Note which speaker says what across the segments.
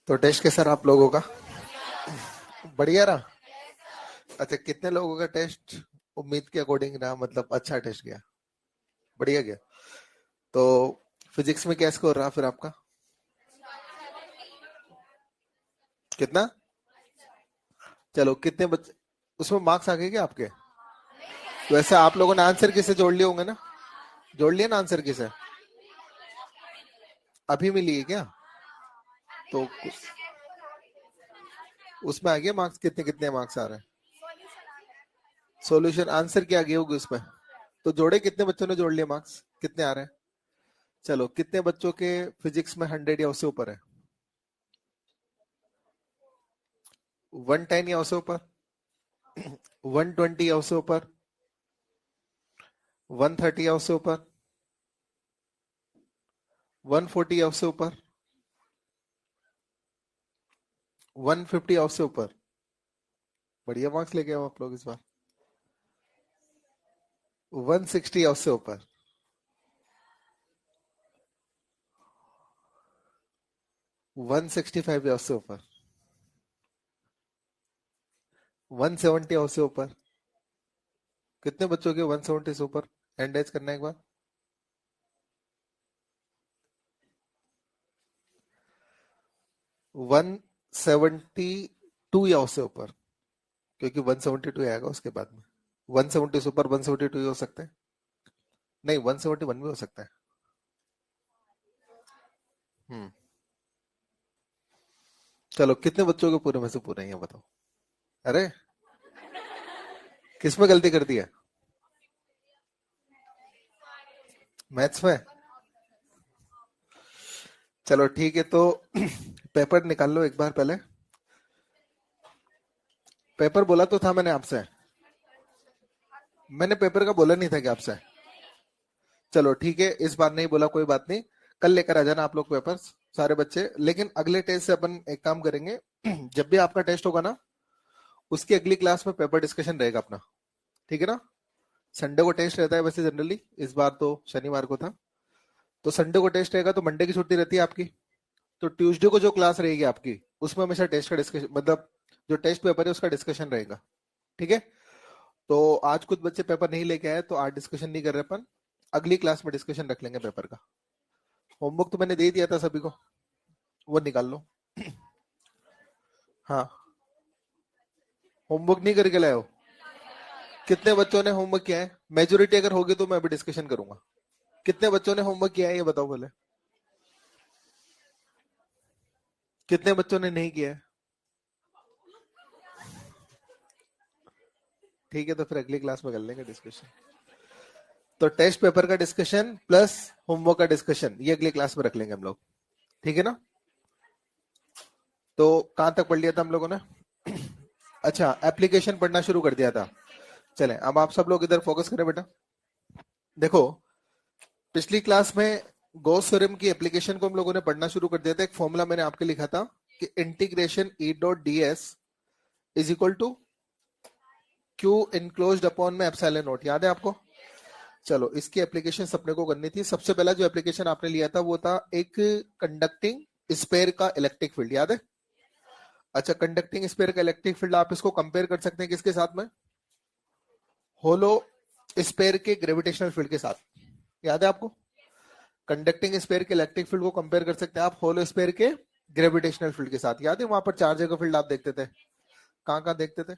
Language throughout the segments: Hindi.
Speaker 1: तो टेस्ट कैसा रहा आप लोगों का? बढ़िया रहा। अच्छा, कितने लोगों का टेस्ट उम्मीद के अकॉर्डिंग रहा? मतलब अच्छा टेस्ट गया? बढ़िया गया। तो फिजिक्स में क्या स्कोर रहा फिर आपका? कितना? चलो, कितने बच्चे उसमें मार्क्स आ गए क्या आपके? वैसे आप लोगों ने आंसर किसे जोड़ लिए होंगे ना? जोड़ लिए ना आंसर किसे? अभी मिली है क्या? तो उसमें आ गया मार्क्स, कितने कितने मार्क्स आ रहे हैं? सॉल्यूशन आंसर क्या आ गई होगी उसमें? तो जोड़े, कितने बच्चों ने जोड़ लिए मार्क्स, कितने आ रहे हैं? चलो, कितने बच्चों के फिजिक्स में 100 या उससे ऊपर है? 110 या उससे ऊपर? 120 या उससे ऊपर? 130 या उससे ऊपर? 140 या उससे ऊपर? 150 या उससे ऊपर? बढ़िया मार्क्स लेके आओ आप लोग इस बार। 160 या उससे ऊपर? 165 या उससे ऊपर? 170 या उससे ऊपर? कितने बच्चों के 170 से ऊपर? हैंड राइज करना एक बार। 172 या उससे ऊपर? क्योंकि 172 आएगा उसके बाद में। 170 से ऊपर 172 ही हो सकता है। नहीं, 171 भी हो सकता है। हम्म। चलो, कितने बच्चों के पूरे में से पूरे हैं ये बताओ? अरे, किसमें गलती कर दी है? मैथ्स में? चलो ठीक है, तो पेपर निकाल लो एक बार पहले। पेपर बोला तो था मैंने आपसे। मैंने पेपर का बोला नहीं था कि आपसे। चलो ठीक है, इस बार नहीं बोला, कोई बात नहीं। कल लेकर आ जाना आप लोग पेपर, सारे बच्चे। लेकिन अगले टेस्ट से अपन एक काम करेंगे, जब भी आपका टेस्ट होगा ना, उसकी अगली क्लास में पेपर डिस्कशन रहेगा अपना। ठीक है ना? संडे को टेस्ट रहता है वैसे जनरली, इस बार तो शनिवार को था। तो संडे को टेस्ट रहेगा, तो मंडे की छुट्टी रहती है आपकी। तो ट्यूसडे को जो क्लास रहेगी आपकी, उसमें हमेशा टेस्ट का डिस्कशन, मतलब जो टेस्ट पेपर है उसका डिस्कशन रहेगा। ठीक है? तो आज कुछ बच्चे पेपर नहीं लेके आए, तो आज डिस्कशन नहीं कर रहे अपन। अगली क्लास में डिस्कशन रख लेंगे पेपर का। होमवर्क तो मैंने दे दिया था सभी को, वो निकाल लो। हाँ। होमवर्क नहीं करके लाए हो? कितने बच्चों ने होमवर्क किया है? मेजोरिटी अगर होगी तो मैं अभी डिस्कशन करूंगा। कितने बच्चों ने होमवर्क किया है ये बताओ पहले। कितने बच्चों ने नहीं किया है? ठीक है, तो फिर अगली क्लास में कर लेंगे डिस्कशन। तो टेस्ट पेपर का डिस्कशन प्लस होमवर्क का डिस्कशन ये अगली क्लास में रख लेंगे हम लोग। ठीक है ना? तो कहां तक पढ़ लिया था हम लोगों ने? अच्छा, एप्लीकेशन पढ़ना शुरू कर दिया था। चलें, अब आप सब लोग इधर फोकस करें बेटा। देखो, पिछली क्लास में गॉस थ्योरम की एप्लीकेशन को हम लोगों ने पढ़ना शुरू कर दिया था। एक फॉर्मूला मैंने आपके लिखा था कि integration E dot D S is equal to Q enclosed upon में एप्सिलॉन नॉट। याद है आपको? चलो, इसकी एप्लीकेशन अपने को करनी थी। सबसे पहला जो एप्लीकेशन आपने लिया था वो था एक कंडक्टिंग स्पेयर का इलेक्ट्रिक फील्ड। याद है? अच्छा, कंडक्टिंग स्पेयर का इलेक्ट्रिक फील्ड आप इसको कंपेयर कर सकते हैं किसके साथ में? होलो स्पेयर के ग्रेविटेशनल फील्ड के साथ। याद है आपको? कंडक्टिंग स्पेयर के इलेक्ट्रिक फील्ड को कंपेयर कर सकते हैं आप होलो स्पेयर के ग्रेविटेशनल फील्ड के साथ। याद है वहां पर चार जगह फील्ड आप देखते थे? कहाँ कहाँ देखते थे?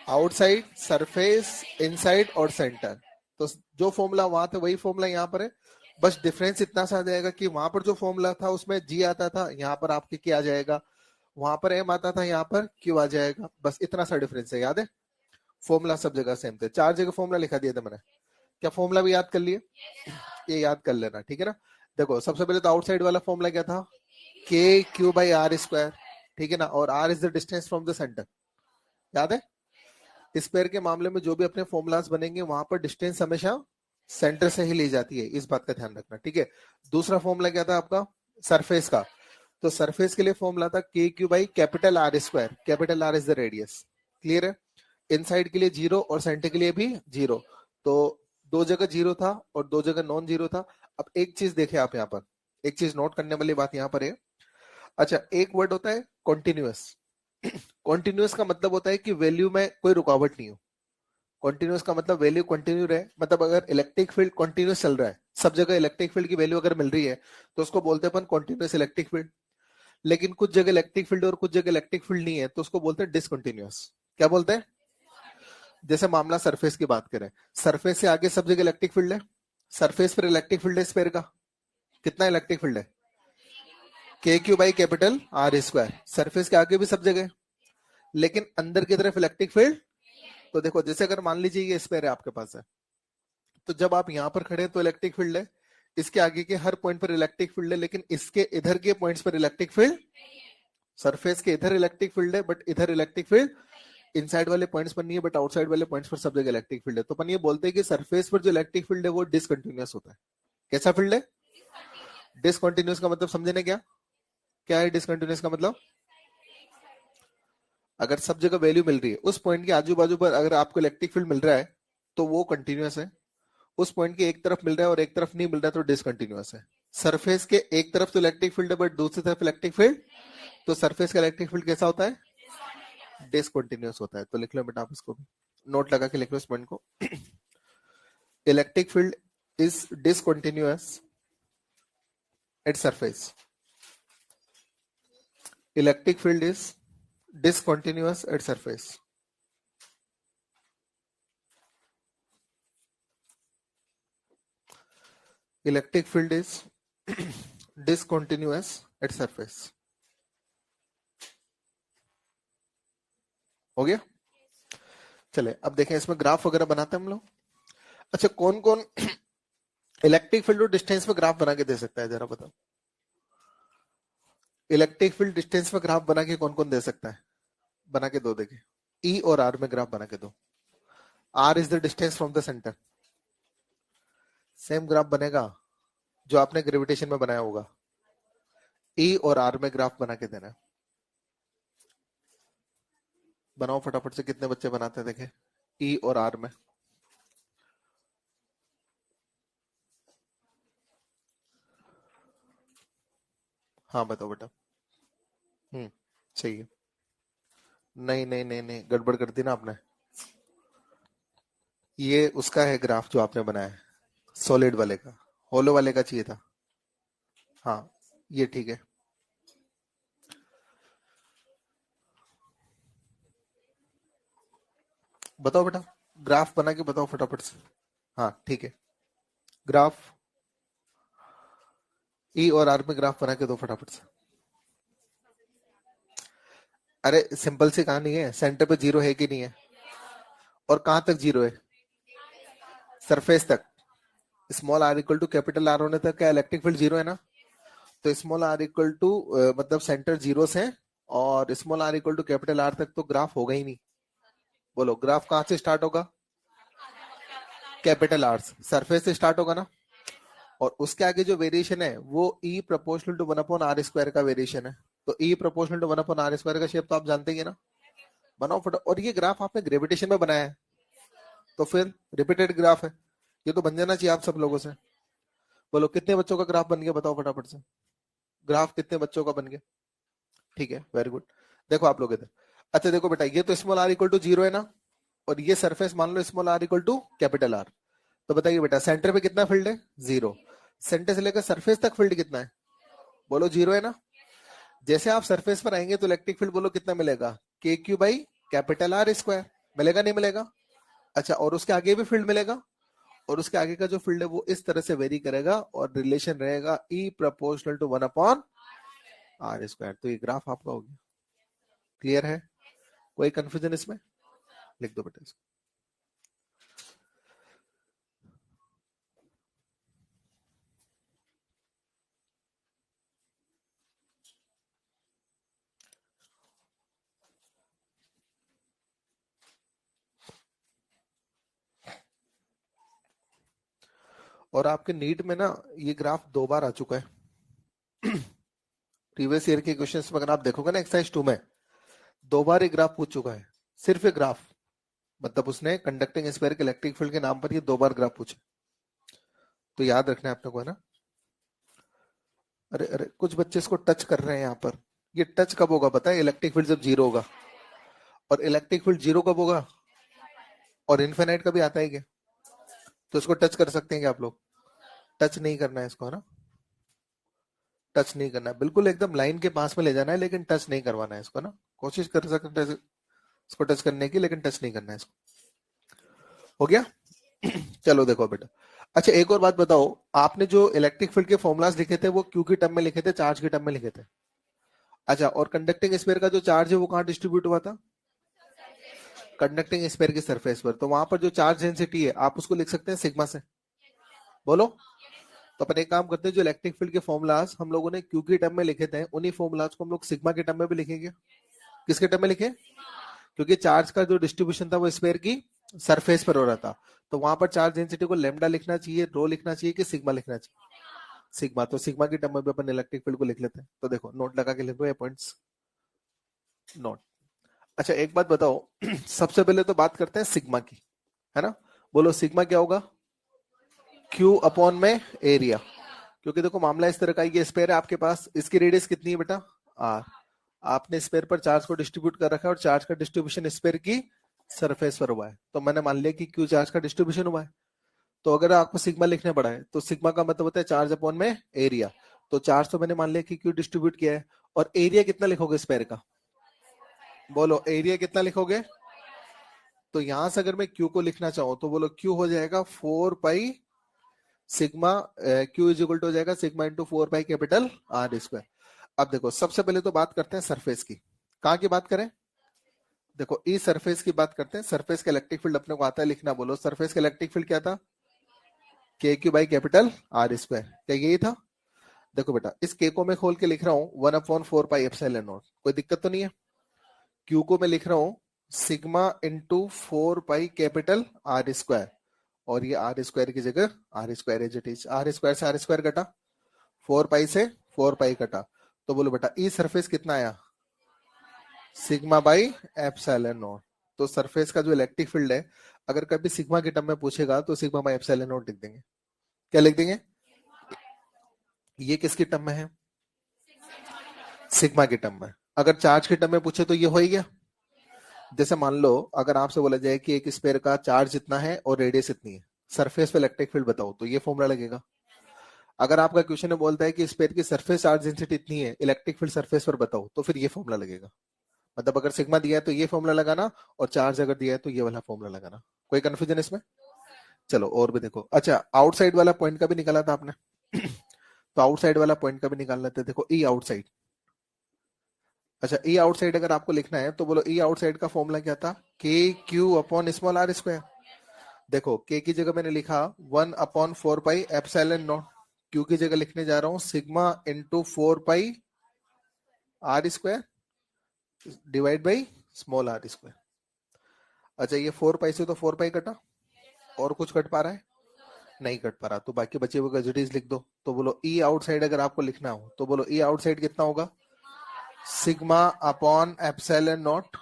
Speaker 1: आउटसाइड, सरफेस, इनसाइड और सेंटर। तो जो फॉर्मूला वहां था वही फॉर्मूला यहाँ पर है। बस डिफरेंस इतना सा आ जाएगा कि वहां पर जो फॉर्मूला था उसमें जी आता था, यहाँ पर आपके क्या आ जाएगा, वहां पर एम आता था, यहाँ पर क्यू आ जाएगा। बस इतना सा डिफरेंस है। याद है? फॉर्मूला सब जगह सेम थे, चार जगह फॉर्मूला लिखा दिया था मैंने। क्या फॉर्मूला भी याद कर लिए? ये याद कर लेना, ठीक है ना? देखो, सबसे पहले तो आउटसाइड वाला फॉर्मूला क्या था? K Q by are square. ठीक है ना? और R is the distance from the centre. याद है? स्क्वायर के मामले में जो भी अपने फॉर्मूलाज बनेंगे वहां पर डिस्टेंस हमेशा सेंटर से ही ली जाती है, इस बात का ध्यान रखना। ठीक है? दूसरा फॉर्मूला क्या था आपका? सरफेस का। तो सरफेस के लिए फॉर्मूला था K Q by capital R square. Capital R is the radius. Clear है? इनसाइड के लिए जीरो और सेंटर के लिए भी जीरो। तो दो जगह जीरो था और दो जगह नॉन जीरो था। अब एक चीज देखे आप यहाँ पर, एक चीज नोट करने वाली बात यहाँ पर है अच्छा, एक वर्ड होता है कॉन्टिन्यूअस। कॉन्टिन्यूअस का मतलब होता है कि वैल्यू में कोई रुकावट नहीं हो। कॉन्टिन्यूअस का मतलब वैल्यू कंटिन्यू रहे, मतलब अगर इलेक्ट्रिक फील्ड कंटिन्यूअस चल रहा है, सब जगह इलेक्ट्रिक फील्ड की वैल्यू अगर मिल रही है, तो उसको बोलते हैं अपन कॉन्टिन्यूअस इलेक्ट्रिक फील्ड। लेकिन कुछ जगह इलेक्ट्रिक फील्ड और कुछ जगह इलेक्ट्रिक फील्ड नहीं है, तो उसको बोलते हैं डिसकंटिन्यूअस। क्या बोलते हैं? जैसे मामला सरफेस की बात करें, सरफेस से आगे सब जगह इलेक्ट्रिक फील्ड है, सरफेस पर इलेक्ट्रिक फील्ड है स्फीयर का, कितना इलेक्ट्रिक फील्ड है? K Q by capital R square. Surface के आगे भी सब जगह, लेकिन अंदर की तरफ इलेक्ट्रिक फील्ड। तो देखो, जैसे अगर मान लीजिए ये स्फीयर है आपके पास है, तो जब आप यहां पर खड़े हैं तो इलेक्ट्रिक फील्ड है, इसके आगे के हर पॉइंट पर इलेक्ट्रिक फील्ड है, लेकिन इसके इधर के पॉइंट्स पर इलेक्ट्रिक फील्ड, सरफेस के इधर इलेक्ट्रिक फील्ड है बट इधर इलेक्ट्रिक फील्ड इनसाइड वाले पॉइंट्स पर नहीं है, बट आउटसाइड वाले पॉइंट्स पर सब जगह इलेक्ट्रिक फील्ड है। तो अपन ये बोलते हैं कि सरफेस पर जो इलेक्ट्रिक फील्ड है वो डिसकंटिन्यूअस होता है। कैसा फील्ड है? डिसकंटिन्यूअस का मतलब समझे ना? क्या क्या है डिसकंटिन्यूअस का मतलब? अगर सब जगह वैल्यू मिल रही है, उस पॉइंट के आजू बाजू पर अगर आपको इलेक्ट्रिक फील्ड मिल रहा है तो वो कंटिन्यूअस है, उस पॉइंट के एक तरफ मिल रहा है और एक तरफ नहीं मिल रहा है तो डिसकंटिन्यूअस है। सरफेस के एक तरफ तो इलेक्ट्रिक फील्ड है बट दूसरी तरफ इलेक्ट्रिक फील्ड, तो सरफेस का इलेक्ट्रिक फील्ड कैसा होता है? डिसकंटिन्यूअस होता है। तो लिख लो बेटा, आप इसको भी नोट लगा के लिख लो इस पॉइंट को। Electric field is discontinuous at surface. Electric field is discontinuous at surface. Electric field is discontinuous at surface. हो गया? चले अब देखें, इसमें ग्राफ वगैरह बनाते हैं हम लोग। अच्छा, कौन कौन इलेक्ट्रिक फील्ड और डिस्टेंस में ग्राफ बना के दे सकता है, जरा बताओ। इलेक्ट्रिक फील्ड डिस्टेंस में ग्राफ बना के कौन कौन दे सकता है? बना के दो, देखे। ई और आर में ग्राफ बना के दो। R is the distance from the centre. Same graph बनेगा जो आपने ग्रेविटेशन में बनाया होगा। ई और आर में ग्राफ बना के देना। बनाओ फटाफट से, कितने बच्चे बनाते हैं देखे ई और आर में। हाँ बताओ बेटा। सही है। नहीं नहीं नहीं नहीं, गड़बड़ कर दी ना आपने। ये उसका है ग्राफ जो आपने बनाया है, सॉलिड वाले का। होलो वाले का चाहिए था। हाँ, ये ठीक है। बताओ बेटा, ग्राफ बना के बताओ फटाफट से। हाँ ठीक है, ग्राफ ई और आर में ग्राफ बना के दो फटाफट से। अरे सिंपल सी कहानी है, सेंटर पे जीरो है कि नहीं है? और कहां तक जीरो है? सरफेस तक। Small are equal to capital R होने तक क्या इलेक्ट्रिक फील्ड जीरो है ना? तो स्मॉल आर इक्वल टू मतलब सेंटर जीरो से, और small are equal to capital R तक तो ग्राफ होगा ही नहीं। बोलो, ग्राफ कहां से स्टार्ट होगा? कैपिटल आर, सरफेस से स्टार्ट होगा ना? और उसके आगे जो वेरिएशन है वो E proportional to one upon are square का वेरिएशन है। तो E proportional to one upon are square का शेप तो आप जानते ही है ना? बनाओ फटो। और ये ग्राफ आपने ग्रेविटेशन में बनाया है, तो फिर रिपीटेड ग्राफ है, ये तो बन जाना चाहिए आप सब लोगों से। बोलो, कितने बच्चों का ग्राफ बन गया, बताओ फटाफट से। ग्राफ कितने बच्चों का बन गया? ठीक है, वेरी गुड। देखो आप लोग इधर। अच्छा देखो बेटा, ये तो small are equal to zero है ना, और ये सरफेस मान लो small are equal to capital R. तो बताइए बेटा, सेंटर पे कितना फील्ड है? जीरो। सेंटर से लेकर सरफेस तक फील्ड कितना है? बोलो, जीरो है ना? जैसे आप सरफेस पर आएंगे तो इलेक्ट्रिक फील्ड बोलो कितना मिलेगा? के Q by capital R square. मिलेगा नहीं मिलेगा? अच्छा, और उसके आगे भी फील्ड मिलेगा, और उसके आगे का जो फील्ड है वो इस तरह से वेरी करेगा, और रिलेशन रहेगा E proportional to one upon are square. तो ये ग्राफ आपका हो गया। क्लियर है? कोई कंफ्यूजन इसमें? लिख दो बेटा इसको। और आपके नीट में ना ये ग्राफ दो बार आ चुका है। प्रीवियस ईयर के क्वेश्चंस में अगर आप देखोगे ना एक्सरसाइज 2 में, दो बार ये ग्राफ पूछ चुका है। सिर्फ ये ग्राफ, मतलब उसने कंडक्टिंग स्फीयर के इलेक्ट्रिक फील्ड के नाम पर ये दो बार ग्राफ पूछे। तो याद रखना है आपने को, है ना? अरे अरे, कुछ बच्चे इसको टच कर रहे हैं यहाँ पर। ये टच कब होगा पता है? इलेक्ट्रिक फील्ड जब जीरो होगा। और इलेक्ट्रिक फील्ड जीरो कब होगा? और इनफिनाइट कभी आता है क्या? तो इसको टच कर सकते हैं क्या आप लोग? टच नहीं करना है इसको, है ना? टच नहीं करना है, बिल्कुल एकदम लाइन के पास में ले जाना है, लेकिन टच नहीं करवाना है इसको ना। कोशिश कर सकते हैं इसको टच करने की, लेकिन टच नहीं करना है इसको। हो गया? चलो देखो बेटा। अच्छा एक और बात बताओ, आपने जो इलेक्ट्रिक फील्ड के फॉर्मुलाज लिखे थे वो क्यू की टर्म में लिखे थे, चार्ज की टर्म में लिखे थे? अच्छा, और कंडक्टिंग स्फीयर का जो चार्ज है वो कहाँ डिस्ट्रीब्यूट हुआ था? कंडक्टिंग स्फीयर की सरफेस पर। तो वहां पर जो चार्ज डेंसिटी है आप उसको लिख सकते हैं सिग्मा से। बोलो। तो अपन एक काम करते हैं, जो इलेक्ट्रिक फील्ड के फॉर्मुलाज हम लोगों ने क्यू की टर्म में लिखे थे, उन्हीं फॉर्मुलाज को हम लोग सिग्मा के टर्म में भी लिखेंगे। किसके टर्म में लिखे? क्योंकि चार्ज का जो डिस्ट्रीब्यूशन था वो स्फीयर की सरफेस पर हो रहा था। तो वहां पर चार्ज डेंसिटी को लेमडा लिखना चाहिए, रो लिखना चाहिए, कि सिग्मा लिखना चाहिए? सिग्मा। तो सिग्मा की टर्म में भी अपन इलेक्ट्रिक फील्ड को लिख लेते हैं। तो देखो नोट लगा के लिखो ये पॉइंट्स। नोट। अच्छा एक बात बताओ, सबसे पहले तो बात करते हैं सिग्मा की, है ना? बोलो सिग्मा क्या होगा? क्यू अपॉन में एरिया। क्योंकि देखो मामला इस तरह का है, ये स्पेयर है आपके पास, इसकी रेडियस कितनी है बेटा? आर। आपने स्पेयर पर चार्ज को डिस्ट्रीब्यूट कर रखा है और चार्ज का डिस्ट्रीब्यूशन स्पेयर की सरफेस पर हुआ है, तो मैंने मान लिया कि क्यू चार्ज का डिस्ट्रीब्यूशन हुआ है। तो अगर आपको सिग्मा लिखने पड़ा है तो सिग्मा का मतलब होता है चार्ज अपॉन में एरिया। तो चार्ज तो मैंने मान लिया कि क्यू डिस्ट्रीब्यूट किया है। और एरिया कितना लिखोगे स्पेयर का? बोलो एरिया कितना लिखोगे? तो यहां से अगर मैं क्यू को लिखना चाहूं तो बोलो क्यू हो जाएगा 4 pi sigma. Q is equal to हो जाएगा sigma into 4 pi capital R square. अब देखो सबसे पहले तो बात करते हैं सरफेस की। कहाँ की बात करें? देखो ई सरफेस की बात करते हैं। सरफेस का इलेक्ट्रिक फील्ड अपने को आता है लिखना। बोलो सरफेस का इलेक्ट्रिक फील्ड क्या था? K Q by capital R square. क्या यही था? देखो बेटा इस के को मैं खोल के लिख रहा हूँ 1/4 पाई एप्सिलॉन नॉट। कोई दिक्कत तो नहीं है? क्यू को मैं लिख रहा हूँ sigma into 4 pi capital R square. और ये आर स्क्वायर की जगह R square as it is. R square से आर स्क्वायर कटा, 4 पाई से 4 पाई कटा। तो बोलो बेटा ई सरफेस कितना आया? Sigma by epsilon not. तो सरफेस का जो इलेक्ट्रिक फील्ड है, अगर कभी सिग्मा के टर्म में पूछेगा तो सिग्मा बाई एप्सिलॉन नॉट लिख देंगे। क्या लिख देंगे? ये किसकी टर्म में है? सिग्मा की टर्म में। अगर चार्ज के टर्म में पूछे तो ये हो ही गया। जैसे मान लो अगर आपसे बोला जाए कि एक स्फीयर का चार्ज इतना है और रेडियस इतनी है, सरफेस पे इलेक्ट्रिक फील्ड बताओ, तो ये फॉर्मूला लगेगा। अगर आपका क्वेश्चन में बोलता है कि स्फीयर की सरफेस चार्ज डेंसिटी इतनी है, इलेक्ट्रिक फील्ड सरफेस पर बताओ, तो फिर ये फॉर्मूला लगेगा। मतलब अगर सिग्मा दिया है तो ये फॉर्मूला लगाना, और चार्ज अगर दिया है तो ये वाला फॉर्मूला लगाना। कोई कंफ्यूजन इसमें? चलो और भी देखो। अच्छा आउटसाइड वाला पॉइंट का भी निकाला था आपने। तो आउटसाइड वाला पॉइंट का भी निकाल लेते हैं। देखो ई आउटसाइड। अच्छा ई आउटसाइड अगर आपको लिखना है तो बोलो ई आउटसाइड का फॉर्मूला क्या था? K Q upon small are square. देखो के की जगह मैंने लिखा 1/4 पाई एप्सिलॉन नॉट। क्यू की जगह लिखने जा रहा हूँ sigma into 4 pi R square divide by small are square. अच्छा ये 4 पाई से तो 4 पाई कटा, और कुछ कट पा रहा है? नहीं कट पा रहा, तो बाकी बचे हुए गजडीज लिख दो। तो बोलो ई आउटसाइड अगर आपको लिखना हो तो बोलो ई आउटसाइड कितना होगा? Sigma upon epsilon naught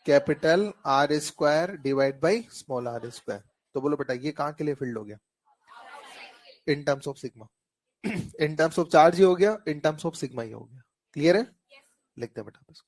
Speaker 1: capital R square divide by small are square. तो बोलो बेटा ये कहाँ के लिए फील्ड हो गया? In terms of sigma. In terms of charge ही हो गया, इन टर्म्स ऑफ सिग्मा ही हो गया। क्लियर है? लिख दे बेटा बस।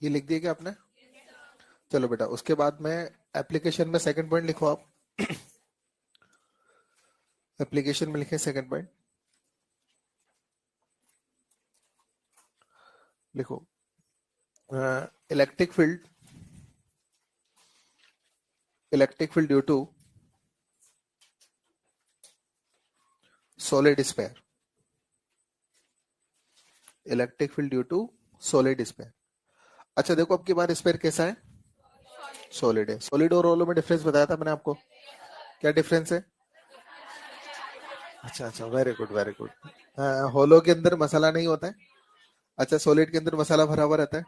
Speaker 1: ये लिख दिया क्या आपने? चलो बेटा, उसके बाद में एप्लीकेशन में सेकंड पॉइंट लिखो आप। एप्लीकेशन में लिखे सेकंड पॉइंट, लिखो electric field, electric field due to solid sphere, electric field due to solid sphere. अच्छा देखो, अब की बार स्फीयर कैसा है? सॉलिड है। सॉलिड और होलो में डिफरेंस बताया था मैंने आपको, क्या डिफरेंस है? अच्छा अच्छा, वेरी गुड वेरी गुड। होलो के अंदर मसाला नहीं होता है। अच्छा, सॉलिड के अंदर मसाला भरा हुआ रहता है।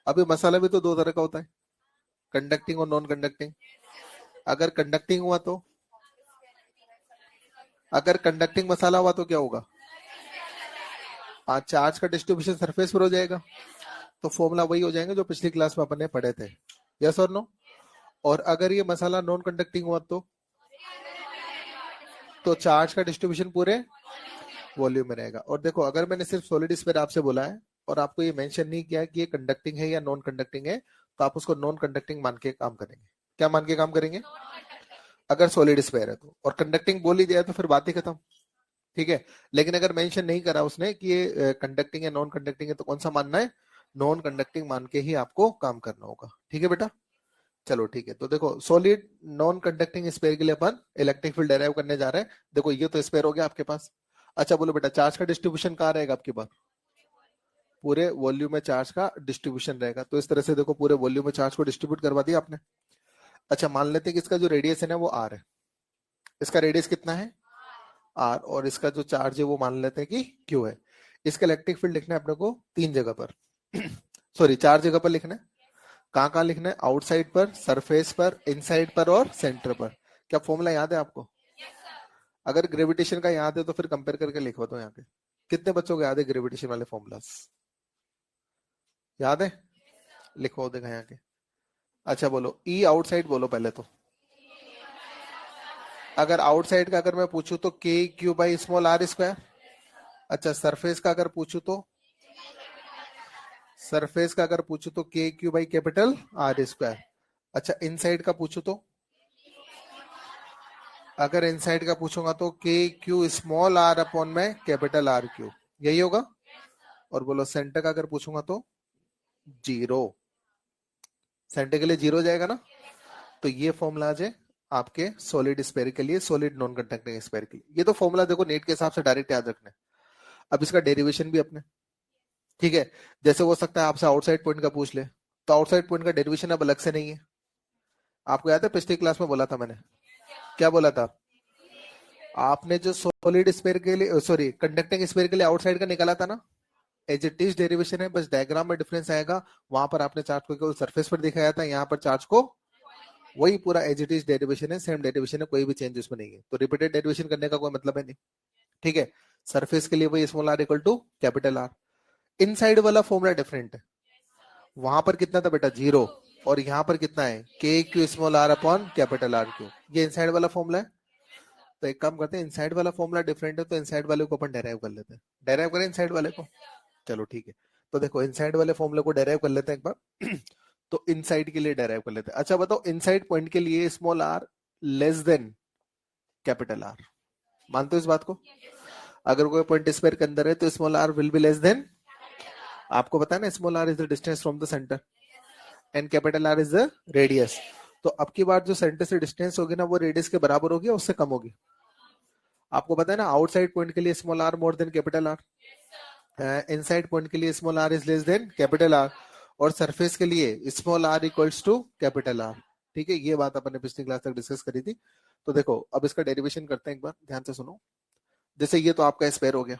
Speaker 1: अभी मसाला भी तो दो तरह का होता है, कंडक्टिंग और नॉन कंडक्टिंग। अगर कंडक्टिंग हुआ तो, अगर कंडक्टिंग मसाला हुआ तो क्या होगा? चार्ज का डिस्ट्रीब्यूशन सरफेस पर हो जाएगा। तो फॉर्मूला वही हो जाएंगे जो पिछली क्लास में अपन ने पढ़े थे। यस और नो? और अगर ये मसाला नॉन कंडक्टिंग हुआ तो चार्ज का डिस्ट्रीब्यूशन पूरे वॉल्यूम में रहेगा। और देखो, अगर मैंने सिर्फ सॉलिड स्फीयर आपसे बोला है और आपको ये मेंशन नहीं किया कि ये कंडक्टिंग है या नॉन कंडक्टिंग है, तो आप उसको नॉन कंडक्टिंग मान के काम करेंगे। क्या मान के काम करेंगे? अगर सॉलिड स्फीयर है तो। और कंडक्टिंग बोल ही दिया तो फिर बात ही खत्म। ठीक है। लेकिन अगर मेंशन नहीं करा उसने कि ये कंडक्टिंग है नॉन कंडक्टिंग है, तो कौन सा मानना है? नॉन कंडक्टिंग मान के ही आपको काम करना होगा। ठीक है बेटा? चलो ठीक है। तो देखो, सॉलिड नॉन कंडक्टिंग स्फीयर के लिए अपन इलेक्ट्रिक फील्ड डेराइव करने जा रहे हैं। देखो, ये तो स्फीयर हो गया आपके पास। अच्छा बोलो बेटा, चार्ज का डिस्ट्रीब्यूशन कहाँ रहेगा आपके पास? पूरे वॉल्यूम में चार्ज का डिस्ट्रीब्यूशन रहेगा। तो इस तरह से देखो, पूरे वॉल्यूम में चार्ज को डिस्ट्रीब्यूट करवा दिया आपने। अच्छा, मान लेते हैं कि इसका जो रेडियस है ना वो आर है। इसका रेडियस कितना है? आर। और इसका जो चार्ज है वो मान लेते हैं कि क्यू है। इसका इलेक्ट्रिक फील्ड लिखना है अपने को तीन जगह पर। सॉरी, चार जगह पर लिखना है। कहाँ कहाँ लिखना है? आउटसाइड पर, सरफेस पर, इनसाइड पर और सेंटर पर। क्या फॉर्मूला याद है आपको? अगर ग्रेविटेशन का याद है तो फिर कंपेयर करके लिखवा दो यहाँ पे। कितने बच्चों को याद है ग्रेविटेशन वाले फॉर्मूलास? याद है? लिखो देखा यहाँ के। अच्छा बोलो, ई आउटसाइड बोलो पहले तो। अगर आउटसाइड का अगर मैं पूछूं तो K Q by small are square. अच्छा, सरफेस का अगर पूछूं तो, सरफेस का अगर पूछूं तो K Q by capital R square. अच्छा, इनसाइड का पूछूं तो, अगर इनसाइड का पूछूंगा तो K Q small R upon में कैपिटल आर क्यू, यही होगा। और बोलो सेंटर का अगर पूछूंगा तो जीरो। सेंटर के लिए जीरो हो जाएगा ना। तो ये फॉर्मूला आ जाए आपके सॉलिड स्फीयर के लिए, सॉलिड नॉन कंडक्टिंग स्फीयर के लिए। ये तो फॉर्मूला देखो नेट के हिसाब से डायरेक्ट याद रखना है। अब इसका डेरिवेशन भी अपने, ठीक है। जैसे हो सकता है आपसे आउटसाइड पॉइंट का पूछ ले, तो आउटसाइड पॉइंट का डेरिवेशन अब अलग से नहीं है। आपको याद है पिछली क्लास में बोला था मैंने? क्या बोला था? आपने जो सॉलिड स्फीयर के लिए, सॉरी कंडक्टिंग स्फीयर के लिए आउटसाइड का निकाला था ना, एज इट इज डेरिवेशन है, बस डायग्राम में डिफरेंस आएगा। वहां पर आपने चार्ज को केवल सरफेस पर दिखाया था, यहाँ पर चार्ज को वही पूरा एज इट इज डेरिवेशन है, सेम डेरिवेशन है, कोई भी चेंज उसमें नहीं है। तो रिपीटेड डेरिवेशन करने का कोई मतलब है नहीं। ठीक है। सरफेस के लिए वही small are equal to capital R. Inside वाला फॉर्मूला डिफरेंट है। वहां पर कितना था बेटा? जीरो। और यहाँ पर कितना है? K Q small R upon capital R Q. ये इनसाइड वाला फॉर्मूला है। तो एक काम करते हैं, इनसाइड वाला फॉर्मूला डिफरेंट है तो इनसाइड वाले को अपन डेराइव कर लेते हैं। डेराइव करें इनसाइड वाले को। चलो ठीक है। तो देखो, इनसाइड वाले फॉर्मूले को डेराइव कर लेते हैं एक बार। तो इनसाइड के लिए डेराइव कर लेते हैं। अच्छा बताओ, इनसाइड पॉइंट के लिए small R less than capital R, मानते हो इस बात को? अगर कोई पॉइंट स्क्वायर के अंदर है तो small R will be less than, आपको पता है ना, small R is the distance from the centre and capital R is the radius. तो अब की बार जो सेंटर से डिस्टेंस होगी ना, वो रेडियस के बराबर होगी या उससे कम होगी? आपको पता है ना, आउटसाइड पॉइंट के लिए small R more than capital R, inside point के लिए small R is less than capital R, और सरफेस के लिए small R equals to capital R. ठीक है, ये बात अपन ने पिछली क्लास तक डिस्कस करी थी। तो देखो, अब इसका डेरिवेशन करते हैं एक बार, ध्यान से सुनो। जैसे ये तो आपका स्क्वायर हो गया,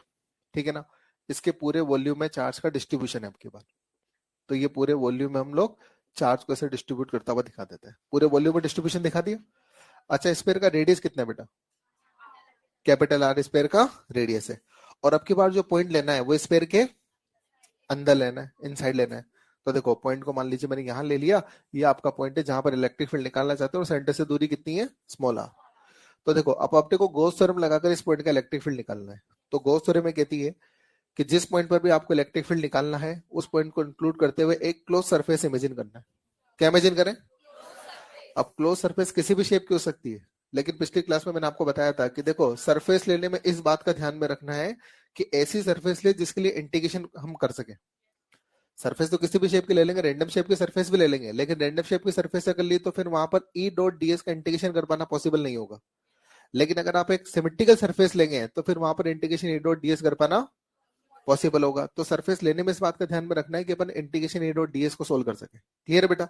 Speaker 1: ठीक है ना। इसके पूरे वॉल्यूम में चार्ज का डिस्ट्रीब्यूशन है आपके पास। तो ये पूरे वॉल्यूम में हम लोग चार्ज को ऐसे डिस्ट्रीब्यूट करता हुआ दिखा देते हैं। पूरे वॉल्यूम में डिस्ट्रीब्यूशन दिखा दिया। अच्छा, स्क्वायर का रेडियस कितना है बेटा? कैपिटल आर स्क्वायर का रेडियस है। और अब की बार जो पॉइंट लेना है वो स्क्वायर के अंदर लेना है, इनसाइड लेना है। तो देखो, पॉइंट को मान लीजिए मैंने यहां ले लिया। ये आपका पॉइंट है जहां पर इलेक्ट्रिक फील्ड निकालना चाहते हो, और सेंटर से दूरी कितनी है? Small R. तो देखो, अब आपने को गॉस थ्योरम लगाकर इस पॉइंट का इलेक्ट्रिक फील्ड निकालना है। तो गॉस थ्योरम में कहती है कि जिस पॉइंट पर भी आपको इलेक्ट्रिक फील्ड निकालना है उस पॉइंट को इंक्लूड करते हुए एक क्लोज सरफेस इमेजिन करना है। क्या इमेजिन करें? अब क्लोज सरफेस किसी भी शेप की हो सकती है, लेकिन पिछली क्लास में मैंने आपको बताया था कि देखो सरफेस लेने में इस बात का ध्यान में रखना है कि ऐसी सरफेस ले जिसके लिए इंटीग्रेशन हम कर सके। सरफेस तो किसी भी शेप की ले लेंगे, रैंडम शेप की सरफेस भी ले लेंगे, लेकिन रैंडम शेप की सरफेस अगर ली तो फिर वहां पर ई डॉट डीएस का इंटीग्रेशन कर पाना पॉसिबल नहीं होगा। लेकिन अगर आप एक सिमेट्रिकल सरफेस लेंगे तो फिर वहां पर इंटीग्रेशन ई डॉट डीएस कर पाना पॉसिबल होगा। तो सरफेस लेने में इस बात का ध्यान में रखना है कि अपन इंटीग्रेशन ई डॉट डीएस को सोल्व कर सके। क्लियर है बेटा?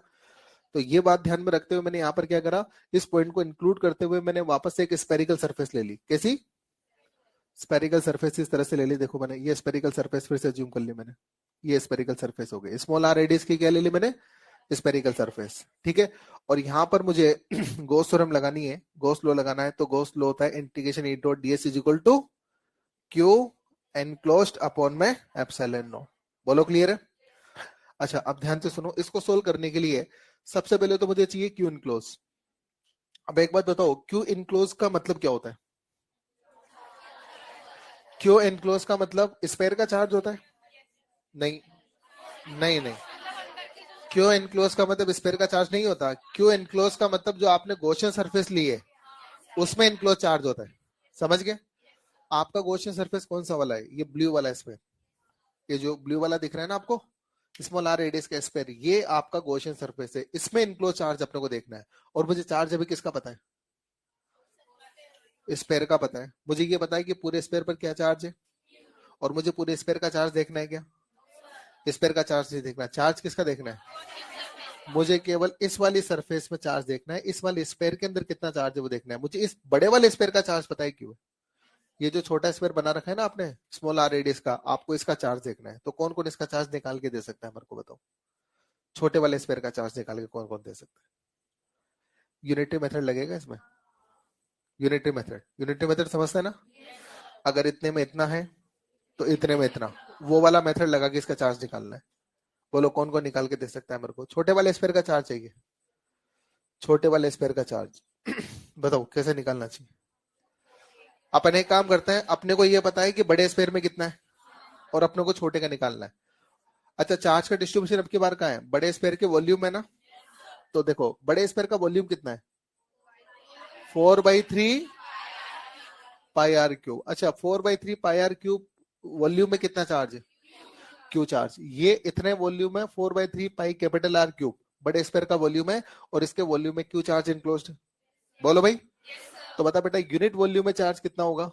Speaker 1: तो ये बात ध्यान में रखते हुए मैंने यहाँ पर क्या करा, इस पॉइंट को इंक्लूड करते हुए मैंने वापस से एक स्पेरिकल सरफेस ले ली। कैसी स्पेरिकल सरफेस? इस तरह से ले ली। देखो मैंने ये स्पेरिकल सरफेस फिर से जूम कर ली मैंने, ये स्पेरिकल सरफेस हो गई। स्मॉल आर रेडियस की क्या ले ली मैंने? Spherical surface. ठीक है। और यहाँ पर मुझे गॉस थ्योरम लगानी है, गॉस लॉ लगाना है। तो गॉस लॉ होता है integration E dot DS is equal to Q enclosed upon में एप्सिलॉन नॉट। बोलो क्लियर है? अच्छा अब ध्यान से सुनो, इसको सोल्व करने के लिए सबसे पहले तो मुझे चाहिए क्यू इनक्लोज। अब एक बात बताओ, क्यू इनक्लोज का मतलब क्या होता है? क्यू इनक्लोज का मतलब स्पेयर का चार्ज होता है? नहीं नहीं नहीं, क्यू इनक्लोज का मतलब स्पेयर का चार्ज नहीं होता। क्यू इनक्लोज का मतलब जो आपने गॉसियन सरफेस ली है उसमें इनक्लोज चार्ज होता है। समझ गए? आपका गॉसियन सरफेस कौन सा वाला है? ये ब्लू वाला स्पेयर, ये जो ब्लू वाला दिख रहा है ना आपको, स्मॉल आर रेडियस का स्पेयर, ये आपका गॉसियन सरफेस है। इसमें इनक्लोज चार्ज अपने को देखना है। और मुझे चार्ज अभी किसका पता है? स्पेयर का पता है। मुझे ये पता है कि पूरे स्पेयर पर क्या चार्ज है, और मुझे पूरे स्पेयर का चार्ज देखना है। क्या स्पेयर का चार्ज नहीं देखना, चार्ज किसका देखना है? मुझे केवल इस वाली सरफेस में चार्ज देखना है, इस वाले स्पेयर के अंदर कितना चार्ज है वो देखना है। मुझे इस बड़े वाले स्पेयर का चार्ज पता है क्यों? ये जो छोटा स्पेयर बना रखा है ना आपने स्मॉल आर रेडियस का, आपको इसका चार्ज देखना है। तो कौन कौन इसका चार्ज निकाल के दे सकता है मेरे को बताओ? छोटे वाले स्पेयर का चार्ज निकाल के कौन कौन दे सकता है? यूनिटरी मेथड लगेगा इसमें। यूनिटरी मेथड समझता है ना? अगर इतने में इतना है तो इतने में इतना, वो वाला मेथड लगा के इसका चार्ज निकालना है। बोलो कौन कौन निकाल के दे सकता है मेरे को? छोटे वाले स्पेयर का चार्ज चाहिए, छोटे वाले स्पेयर का चार्ज बताओ कैसे निकालना चाहिए? अपन एक काम करते हैं, अपने को ये पता है कि बड़े स्पेयर में कितना है और अपने को छोटे का निकालना है। अच्छा चार्ज का डिस्ट्रीब्यूशन अब की बार कहाँ है? बड़े स्पेयर के वॉल्यूम है ना। तो देखो बड़े स्पेयर का वॉल्यूम कितना है? 4/3 पाई आर क्यूब। अच्छा 4/3 पाई आर क्यूब वॉल्यूम में कितना चार्ज है? Q charge. ये इतने वॉल्यूम है 4/3 पाई कैपिटल आर क्यूब, बड़े स्पेयर का वॉल्यूम है, और इसके वॉल्यूम में क्यू चार्ज इनक्लोज्ड। बोलो भाई। तो बता बेटा यूनिट वॉल्यूम में चार्ज कितना होगा?